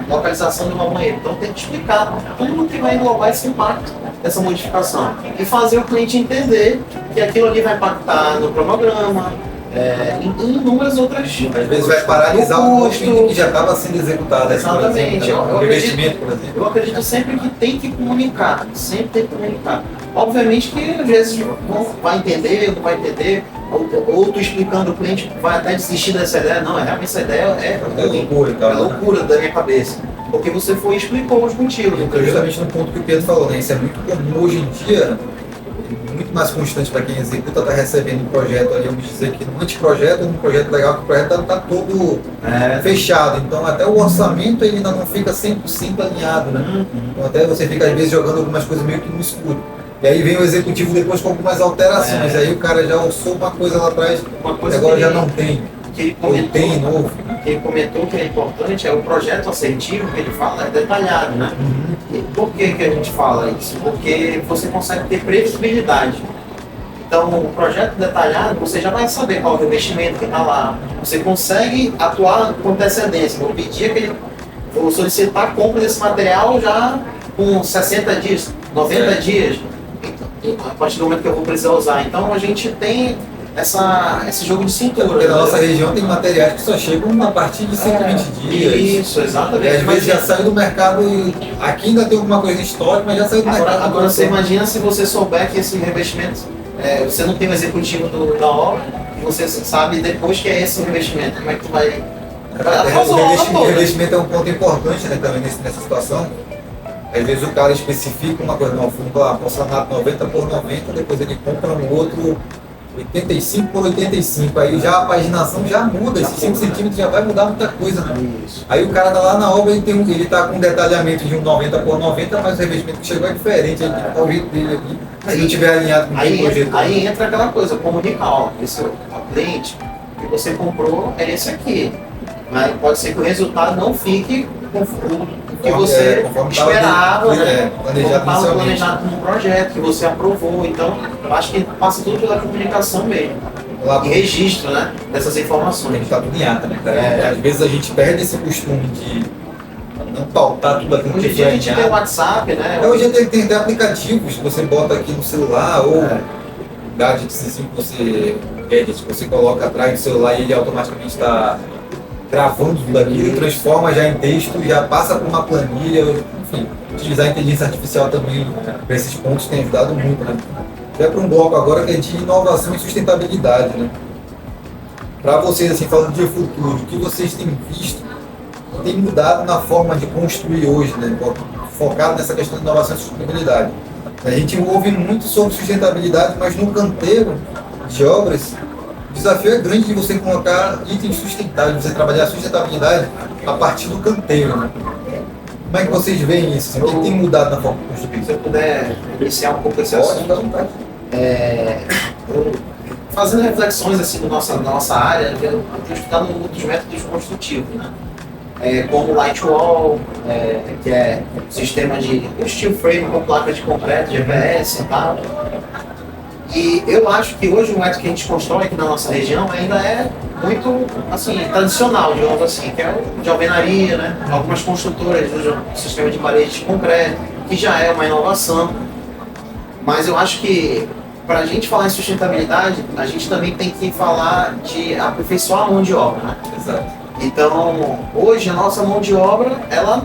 Speaker 2: localização de uma banheira, então tem que explicar tudo que vai englobar esse impacto dessa modificação e fazer o cliente entender que aquilo ali vai impactar no cronograma, em inúmeras outras.
Speaker 1: Às vezes vai paralisar o custo que já estava sendo executado.
Speaker 2: Exatamente.
Speaker 1: Investimento, por exemplo.
Speaker 2: Eu acredito sempre que tem que comunicar, sempre tem que comunicar. Obviamente que às vezes não vai entender, não vai entender, ou tu explicando o cliente vai até desistir dessa ideia. Não, realmente essa ideia é loucura da minha cabeça. Porque você foi e explicou os motivos.
Speaker 1: Então, justamente no ponto que o Pedro falou, né? Isso é muito comum hoje em dia, muito mais constante para quem executa, está recebendo um projeto ali, vamos dizer que no anteprojeto, um projeto legal, que o projeto está todo fechado. Então até o orçamento ele ainda não fica 100% alinhado, né? Então até você fica às vezes jogando algumas coisas meio que no escuro. E aí vem o executivo depois com algumas alterações, aí o cara já alçou uma coisa lá atrás, e agora já não tem.
Speaker 2: Que ele comentou que é importante é o projeto assertivo que ele fala, é detalhado, né? E por que a gente fala isso? Porque você consegue ter previsibilidade. Então, o projeto detalhado, você já vai saber qual é o investimento que está lá. Você consegue atuar com antecedência. Vou solicitar a compra desse material já com 60 dias, 90 dias, a partir do momento que eu vou precisar usar. Então, a gente tem esse jogo de cintura.
Speaker 1: Porque na nossa região tem materiais que só chegam a partir de 120 dias.
Speaker 2: Isso, exatamente.
Speaker 1: E às vezes já saiu do mercado e aqui ainda tem alguma coisa histórica, mas já saiu do mercado.
Speaker 2: Agora você imagina se você souber que esse revestimento, você não tem o executivo da obra, e você sabe depois que é esse investimento, como é que tu vai...
Speaker 1: O revestimento é um ponto importante, né, também nessa situação. Às vezes o cara especifica uma coisa, não, porcelanato 90 por 90, depois ele compra um outro 85 por 85, aí já a paginação já muda, esses 5 centímetros já vai mudar muita coisa, né?
Speaker 2: Isso.
Speaker 1: Aí o cara tá lá na obra, ele tá com um detalhamento de um 90 por 90, mas o revestimento que chegou é diferente, aí tem que dar o jeito dele aqui, se não tiver alinhado com o projeto.
Speaker 2: Aí entra aquela coisa, comunicar, ó, esse cliente que você comprou é esse aqui, mas pode ser que o resultado não fique confuso. Que você esperava, né? Estava planejado no projeto, que você aprovou. Então, eu acho que passa tudo pela comunicação mesmo. E registro, né? Dessas informações.
Speaker 1: Tem que estar tudo em ata, né? Às vezes a gente perde esse costume de não pautar tudo aquilo que
Speaker 2: hoje em dia a gente tem o WhatsApp, né?
Speaker 1: Hoje em dia tem até aplicativos que você bota aqui no celular ou gadgets assim que você coloca atrás do celular e ele automaticamente está gravando tudo aquilo, transforma já em texto, já passa por uma planilha, enfim, utilizar a inteligência artificial também para esses pontos tem ajudado muito, né? Até para um bloco agora que é de inovação e sustentabilidade, né? Para vocês, assim, falando de futuro, o que vocês têm visto tem mudado na forma de construir hoje, né? Focado nessa questão de inovação e sustentabilidade. A gente ouve muito sobre sustentabilidade, mas no canteiro de obras, o desafio é grande de você colocar itens sustentáveis, você trabalhar a sustentabilidade a partir do canteiro, né? Como é que vocês veem isso? O que tem mudado na forma de construir?
Speaker 2: Se eu puder iniciar um pouco esse assunto, fazendo reflexões assim da nossa área, eu tenho estudado outros métodos construtivos, né? Como o light wall, que é um sistema de steel frame com placa de concreto, GPS e tal. E eu acho que hoje o método que a gente constrói aqui na nossa região ainda é muito assim, tradicional, digamos assim, que é o de alvenaria, né? Algumas construtoras usam o sistema de parede de concreto, que já é uma inovação. Mas eu acho que para a gente falar em sustentabilidade, a gente também tem que falar de aperfeiçoar a mão de obra, né?
Speaker 1: Exato.
Speaker 2: Então, hoje a nossa mão de obra, ela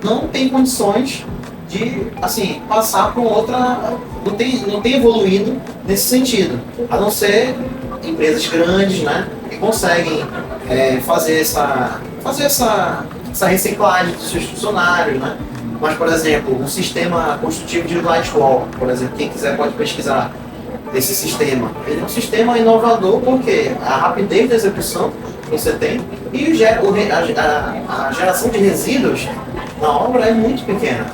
Speaker 2: não tem condições de assim, passar para outra. Não tem evoluído nesse sentido, a não ser empresas grandes, né, que conseguem fazer essa reciclagem dos seus funcionários, né? Mas, por exemplo, um sistema construtivo de light wall, por exemplo, quem quiser pode pesquisar esse sistema. Ele é um sistema inovador porque a rapidez da execução que você tem e a geração de resíduos na obra é muito pequena.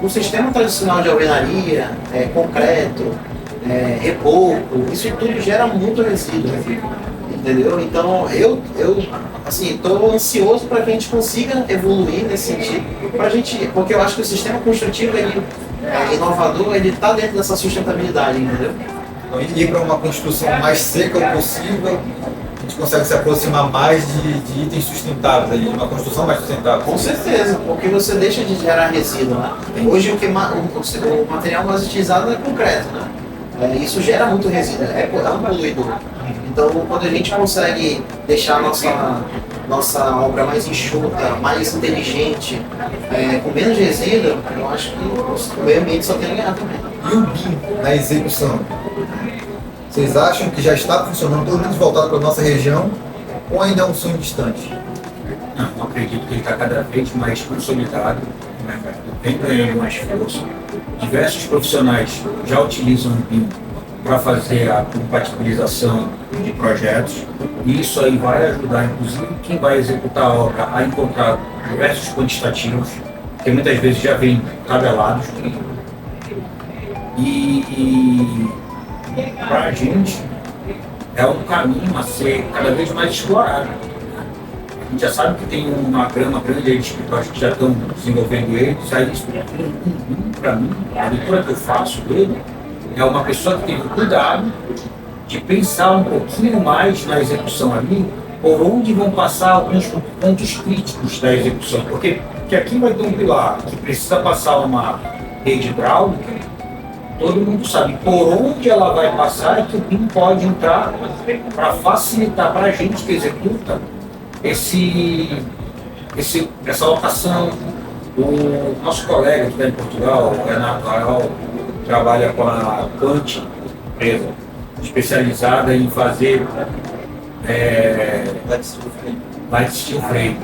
Speaker 2: O sistema tradicional de alvenaria, concreto, reboco, isso tudo gera muito resíduo, entendeu? Então eu assim, estou ansioso para que a gente consiga evoluir nesse sentido, porque eu acho que o sistema construtivo ele inovador, ele está dentro dessa sustentabilidade, entendeu?
Speaker 1: Então, ir para uma construção mais seca possível, a gente consegue se aproximar mais de itens sustentáveis, ali, de uma construção mais sustentável.
Speaker 2: Com certeza, porque você deixa de gerar resíduo, né? Hoje o material mais utilizado é concreto, né? Isso gera muito resíduo, é um poluidor. Então, quando a gente consegue deixar a nossa obra mais enxuta, mais inteligente, com menos resíduo, eu acho que o meio ambiente só tem a ganhar também.
Speaker 1: E o BIM na execução? Vocês acham que já está funcionando, pelo menos voltado para a nossa região, ou ainda é um sonho distante?
Speaker 3: Não acredito que ele está cada vez mais consolidado, né? Vem ganhando mais força. Diversos profissionais já utilizam o BIM para fazer a compatibilização de projetos, e isso aí vai ajudar, inclusive, quem vai executar a obra a encontrar diversos quantitativos, que muitas vezes já vêm tabelados. E para a gente é um caminho a ser cada vez mais explorado. A gente já sabe que tem uma grama grande aí de escritórios que já estão desenvolvendo ele, aí para mim, a leitura que eu faço dele é uma pessoa que teve cuidado de pensar um pouquinho mais na execução ali, por onde vão passar alguns pontos críticos da execução. Porque aqui vai ter um pilar que precisa passar uma rede hidráulica, todo mundo sabe por onde ela vai passar e que o BIM pode entrar para facilitar para a gente que executa essa locação. O nosso colega que está em Portugal, o Renato Raal, trabalha com a Quant, empresa especializada em fazer light steel frame.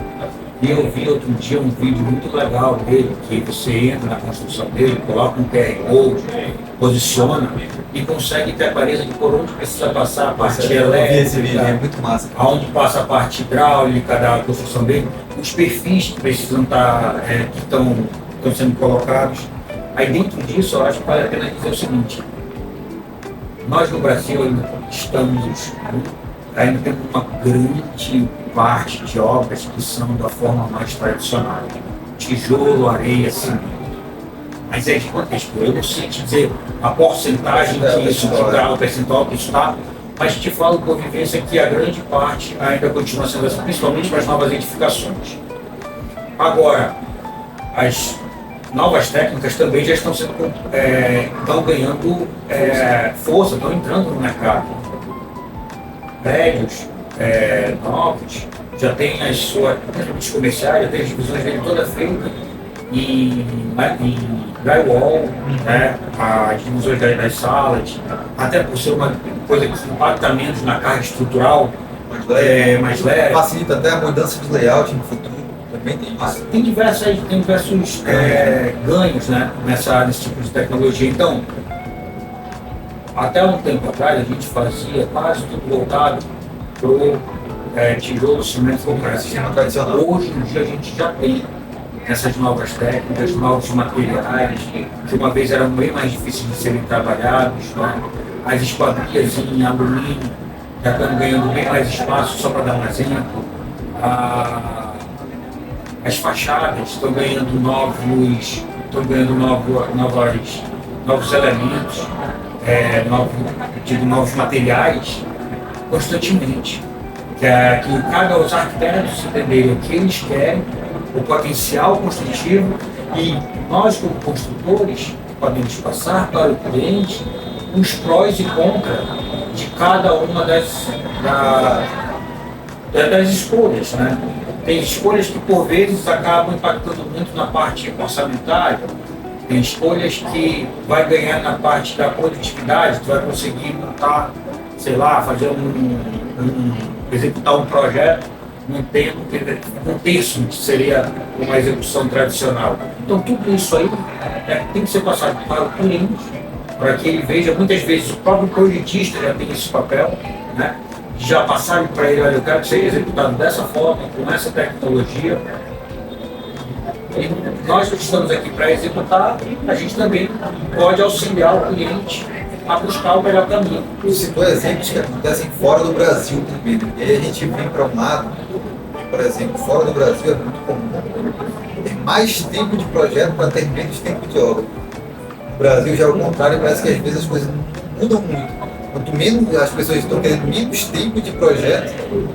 Speaker 3: E eu vi outro dia um vídeo muito legal dele, que você entra na construção dele, coloca um QR Code, posiciona e consegue ter a clareza de por onde precisa passar a parte elétrica,
Speaker 1: esse vídeo é muito massa.
Speaker 3: aonde passa a parte hidráulica da construção dele, os perfis que precisam estar, que estão sendo colocados. Aí dentro disso eu acho que vale a pena dizer o seguinte: nós no Brasil ainda temos uma grande parte de obras que são da forma mais tradicional, tijolo, areia, cimento. Mas é gigantesco. Eu não sei te dizer a porcentagem que isso dá, o percentual que isso está, mas te falo por vivência que a grande parte ainda continua sendo assim, principalmente para as novas edificações. Agora, as novas técnicas também já estão ganhando força, estão entrando no mercado. Prédios novos já tem as suas comerciais, já tem as divisões dele toda feita em drywall, né, as divisões das salas, até por ser uma coisa que impacta menos na carga estrutural, mais leve.
Speaker 1: Facilita até a mudança de layout no futuro, também tem isso.
Speaker 3: Tem diversos ganhos, né, nesse tipo de tecnologia. Então, até um tempo atrás a gente fazia quase tudo voltado para o tijolo, cimento, concreto. Hoje em dia a gente já tem essas novas técnicas, novos materiais, que uma vez eram bem mais difíceis de serem trabalhados, né? As esquadrias em alumínio já estão ganhando bem mais espaço, só para dar um exemplo. As fachadas estão ganhando novos elementos, novos materiais constantemente. Que cada os arquitetos entenderem o que eles querem, o potencial construtivo, e nós como construtores podemos passar para o cliente os prós e contras de cada uma das escolhas, né? Tem escolhas que por vezes acabam impactando muito na parte orçamentária, tem escolhas que vai ganhar na parte da produtividade, tu vai conseguir montar, sei lá, executar um projeto num tempo, um terço que seria uma execução tradicional. Então tudo isso aí tem que ser passado para o cliente, para que ele veja. Muitas vezes o próprio projetista já tem esse papel, né? Já passaram para ele, olha, eu quero que seja executado dessa forma, com essa tecnologia. E nós que estamos aqui para executar, a gente também pode auxiliar o cliente a buscar o melhor caminho.
Speaker 1: Tu citou exemplos que acontecem fora do Brasil também, né? E aí a gente vem para um lado, por exemplo, fora do Brasil é muito comum ter mais tempo de projeto para ter menos tempo de obra. No Brasil já é o contrário, parece que às vezes as coisas mudam muito. Quanto menos as pessoas estão querendo menos tempo de projeto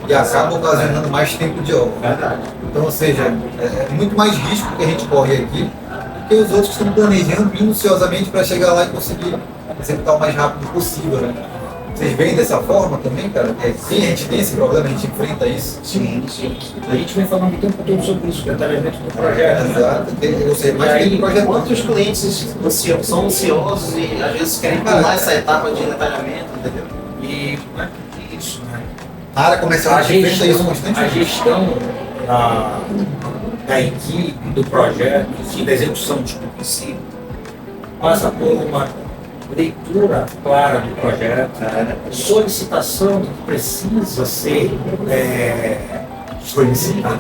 Speaker 1: e acabam ocasionando mais tempo de obra. Então, ou seja, é muito mais risco que a gente corre aqui do que os outros que estão planejando minuciosamente para chegar lá e conseguir executar o mais rápido possível, né? Vocês veem dessa forma também, cara? Sim, a gente tem esse problema, a gente enfrenta isso.
Speaker 3: Sim. A gente vem falando o tempo todo sobre isso, detalhamento do projeto.
Speaker 1: Exato. Ou seja, mais tem projeto.
Speaker 2: Quantos clientes são ansiosos e às vezes querem pular essa etapa de detalhamento, entendeu?
Speaker 3: E não é isso, né?
Speaker 1: A área comercial a gente enfrenta isso constantemente.
Speaker 3: A gestão da equipe, do projeto, da execução de si, passa por uma leitura clara do projeto, solicitação do que precisa ser solicitado,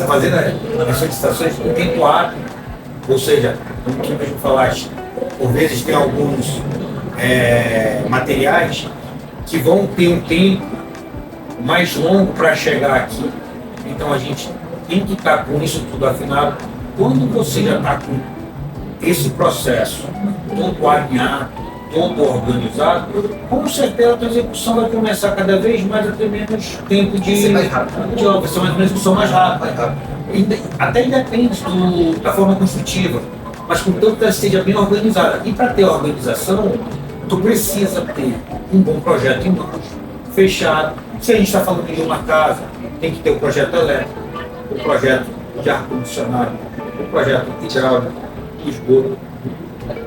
Speaker 3: fazendo as solicitações em tempo hábil, ou seja, como tu mesmo falaste, por vezes tem alguns materiais que vão ter um tempo mais longo para chegar aqui, então a gente tem que estar com isso tudo afinado. Quando você já está com esse processo todo alinhado, todo organizado, com certeza a tua execução vai começar cada vez mais a ter menos tempo de obra, ser uma execução mais rápida. Até depende da forma construtiva, mas contanto que ela esteja bem organizada. E para ter organização, tu precisa ter um bom projeto em mãos, fechado. Se a gente está falando de uma casa, tem que ter o projeto elétrico, o projeto de ar-condicionado, o projeto hidráulico, esgoto,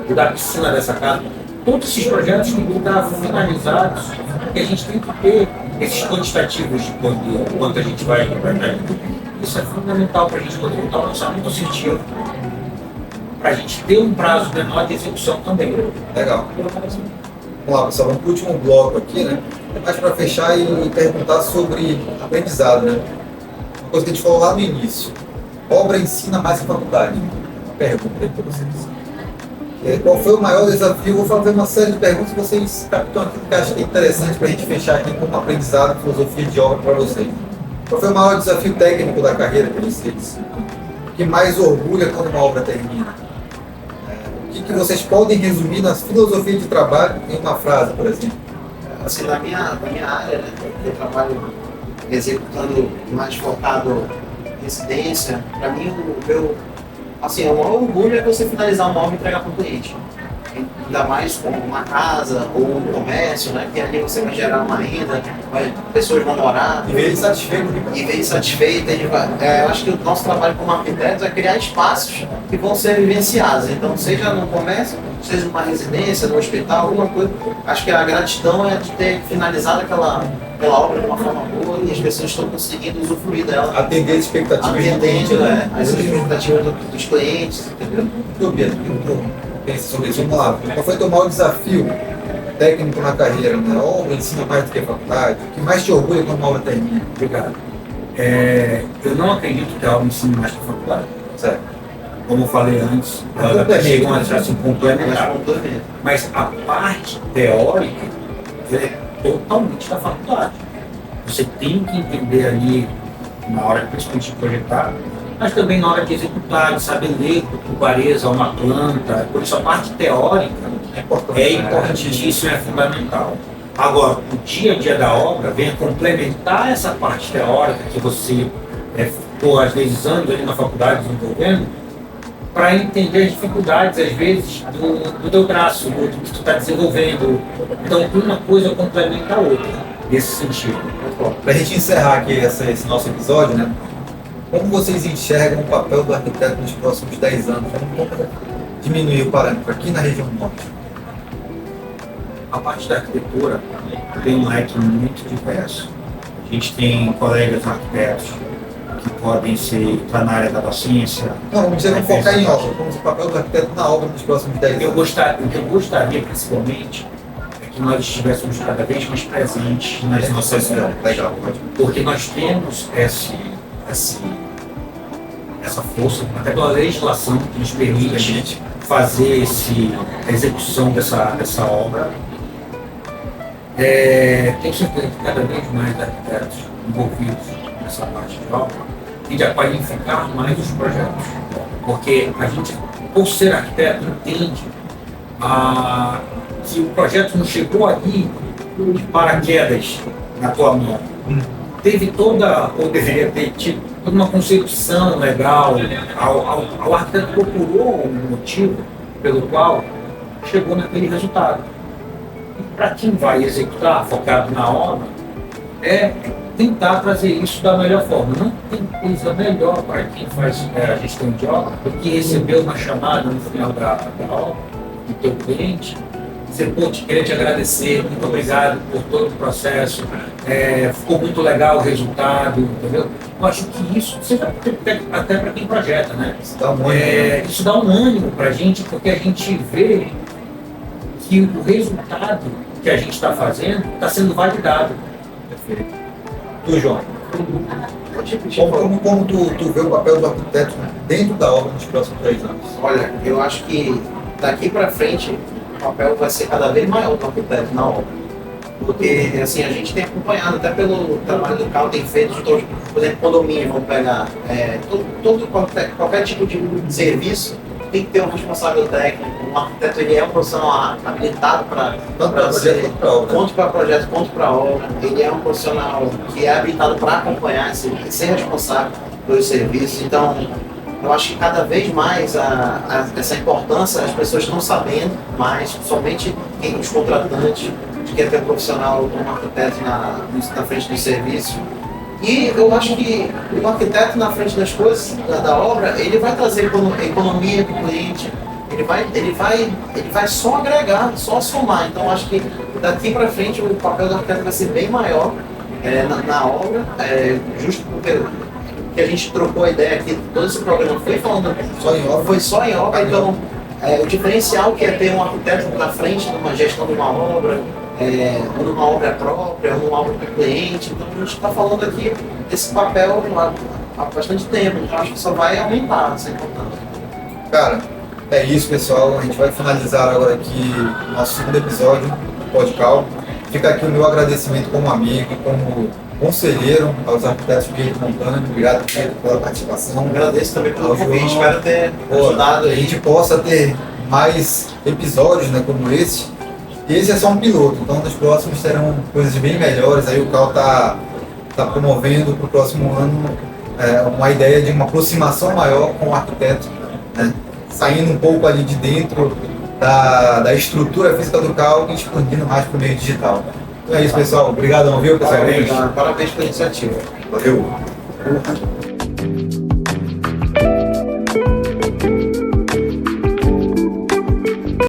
Speaker 3: e da piscina dessa casa. Todos esses projetos têm que estar finalizados, porque a gente tem que ter esses quantitativos de quanto a gente vai implementar. Isso é fundamental para a gente poder montar um lançamento assertivo, para a gente ter um prazo menor de execução também.
Speaker 1: Legal. Vamos lá, pessoal, vamos para o último bloco aqui, né? É mais para fechar e perguntar sobre aprendizado, né? Uma coisa que a gente falou lá no início. Obra ensina mais que faculdade. Uma pergunta aí para vocês. Qual foi o maior desafio? Vou fazer uma série de perguntas que vocês captam aqui que acho que é interessante para a gente fechar aqui com um aprendizado, filosofia de obra para vocês. Qual foi o maior desafio técnico da carreira de vocês? O que mais orgulha quando uma obra termina? O que vocês podem resumir na filosofia de trabalho em uma frase, por exemplo?
Speaker 2: Assim, na minha área, né, eu trabalho executando mais focado em residência, para mim o maior orgulho é você finalizar uma obra e entregar para o cliente. Ainda mais como uma casa ou um comércio, né? Que ali você vai gerar uma renda, pessoas vão morar.
Speaker 1: E ver ele satisfeito.
Speaker 2: Eu acho que o nosso trabalho como arquitetos é criar espaços que vão ser vivenciados. Então, seja no comércio, seja numa residência, no hospital, alguma coisa. Acho que a gratidão é de ter finalizado aquela obra de uma forma boa e as pessoas estão conseguindo usufruir dela.
Speaker 1: Atender as expectativas do cliente, né?
Speaker 2: As expectativas dos clientes, entendeu?
Speaker 1: Pensa sobre isso. Vamos lá. Qual foi o teu maior desafio técnico na carreira? Né? Obra ensina mais do que a faculdade? O que mais te orgulha quando uma obra termina?
Speaker 3: Obrigado. Eu não acredito que a obra ensine mais que a faculdade.
Speaker 1: Certo.
Speaker 3: Como eu falei antes, ela chega a ser complementar. Mas a parte teórica é totalmente da faculdade. Você tem que entender ali, na hora principalmente de projetar, mas também na hora de executar, de saber ler com clareza uma planta. Por isso a parte teórica é importantíssima, é fundamental. Agora, o dia a dia da obra vem a complementar essa parte teórica que você ficou às vezes anos ali na faculdade desenvolvendo, para entender as dificuldades, às vezes, do teu traço, do que tu está desenvolvendo. Então, uma coisa complementa a outra, nesse sentido.
Speaker 1: Para a gente encerrar aqui esse nosso episódio, né? Como vocês enxergam o papel do arquiteto nos próximos 10 anos? diminuir o parâmetro aqui na região norte?
Speaker 3: A parte da arquitetura tem um leque muito diverso. A gente tem colegas arquitetos que podem estar na área da docência.
Speaker 1: Não, vamos dizer, vamos focar em obra, vamos o papel do arquiteto na obra nos próximos 10 anos.
Speaker 3: O que eu gostaria, principalmente, é que nós estivéssemos cada vez mais presentes nas nossas obras.
Speaker 1: Legal.
Speaker 3: Porque nós temos essa força, até pela legislação que nos permite fazer a execução dessa obra. Tenho certeza que cada vez mais arquitetos envolvidos nessa parte de obra e a qualificar mais os projetos. Porque a gente, por ser arquiteto, entende que o projeto não chegou ali de paraquedas na tua mão. Teve ou deveria ter tido, toda uma concepção legal. O arquiteto procurou um motivo pelo qual chegou naquele resultado. Para quem vai executar, focado na obra, é tentar trazer isso da melhor forma. Não tem coisa melhor para quem faz a gestão de obra do que receber uma chamada no final da obra do teu cliente, dizer, pô, queria te agradecer, muito obrigado por todo o processo, ficou muito legal o resultado, entendeu? Eu acho que isso, até para quem projeta, né? Isso dá um ânimo para a gente, porque a gente vê que o resultado que a gente está fazendo está sendo validado.
Speaker 1: Perfeito. Tu, João, como tu vê o papel do arquiteto dentro da obra nos próximos 10 anos?
Speaker 2: Olha, eu acho que daqui para frente o papel vai ser cada vez maior do arquiteto na obra. Porque assim, a gente tem acompanhado, até pelo trabalho do Cal, tem feito, por exemplo, condomínio, vamos pegar, qualquer tipo de serviço tem que ter um responsável técnico. Um arquiteto, ele é um profissional habilitado para quanto para projeto, quanto para obra. Ele é um profissional que é habilitado para acompanhar, ser responsável pelos serviços. Então, eu acho que cada vez mais essa importância as pessoas estão sabendo mais, somente os contratantes, de que ter um profissional, um arquiteto na frente do serviço. E eu acho que o arquiteto na frente das coisas, da obra, ele vai trazer economia para o cliente, ele vai só agregar, só somar. Então eu acho que daqui para frente o papel do arquiteto vai ser bem maior na obra, justo porque que a gente trocou a ideia aqui, todo esse programa foi falando só em obra, então o diferencial que é ter um arquiteto na frente numa gestão de uma obra, ou numa obra própria, ou numa obra para o cliente. Então a gente está falando aqui desse papel há bastante tempo, então acho que só vai aumentar essa importância.
Speaker 1: Cara, é isso, pessoal. A gente vai finalizar agora aqui o nosso segundo episódio do Podcal. Fica aqui o meu agradecimento como amigo, como conselheiro aos arquitetos Pietro Montani. Obrigado, Pietro, pela participação.
Speaker 2: Agradeço também pelo convite, espero ter ajudado
Speaker 1: aí. A gente possa ter mais episódios, né, como esse. Esse é só um piloto, então nos próximos terão coisas bem melhores. Aí o Cal tá promovendo para o próximo ano uma ideia de uma aproximação maior com o arquiteto, né? Saindo um pouco ali de dentro da estrutura física do Cal e expandindo mais para o meio digital. Então é isso, pessoal. Obrigadão, viu, pessoal?
Speaker 2: Parabéns pela iniciativa.
Speaker 1: Valeu.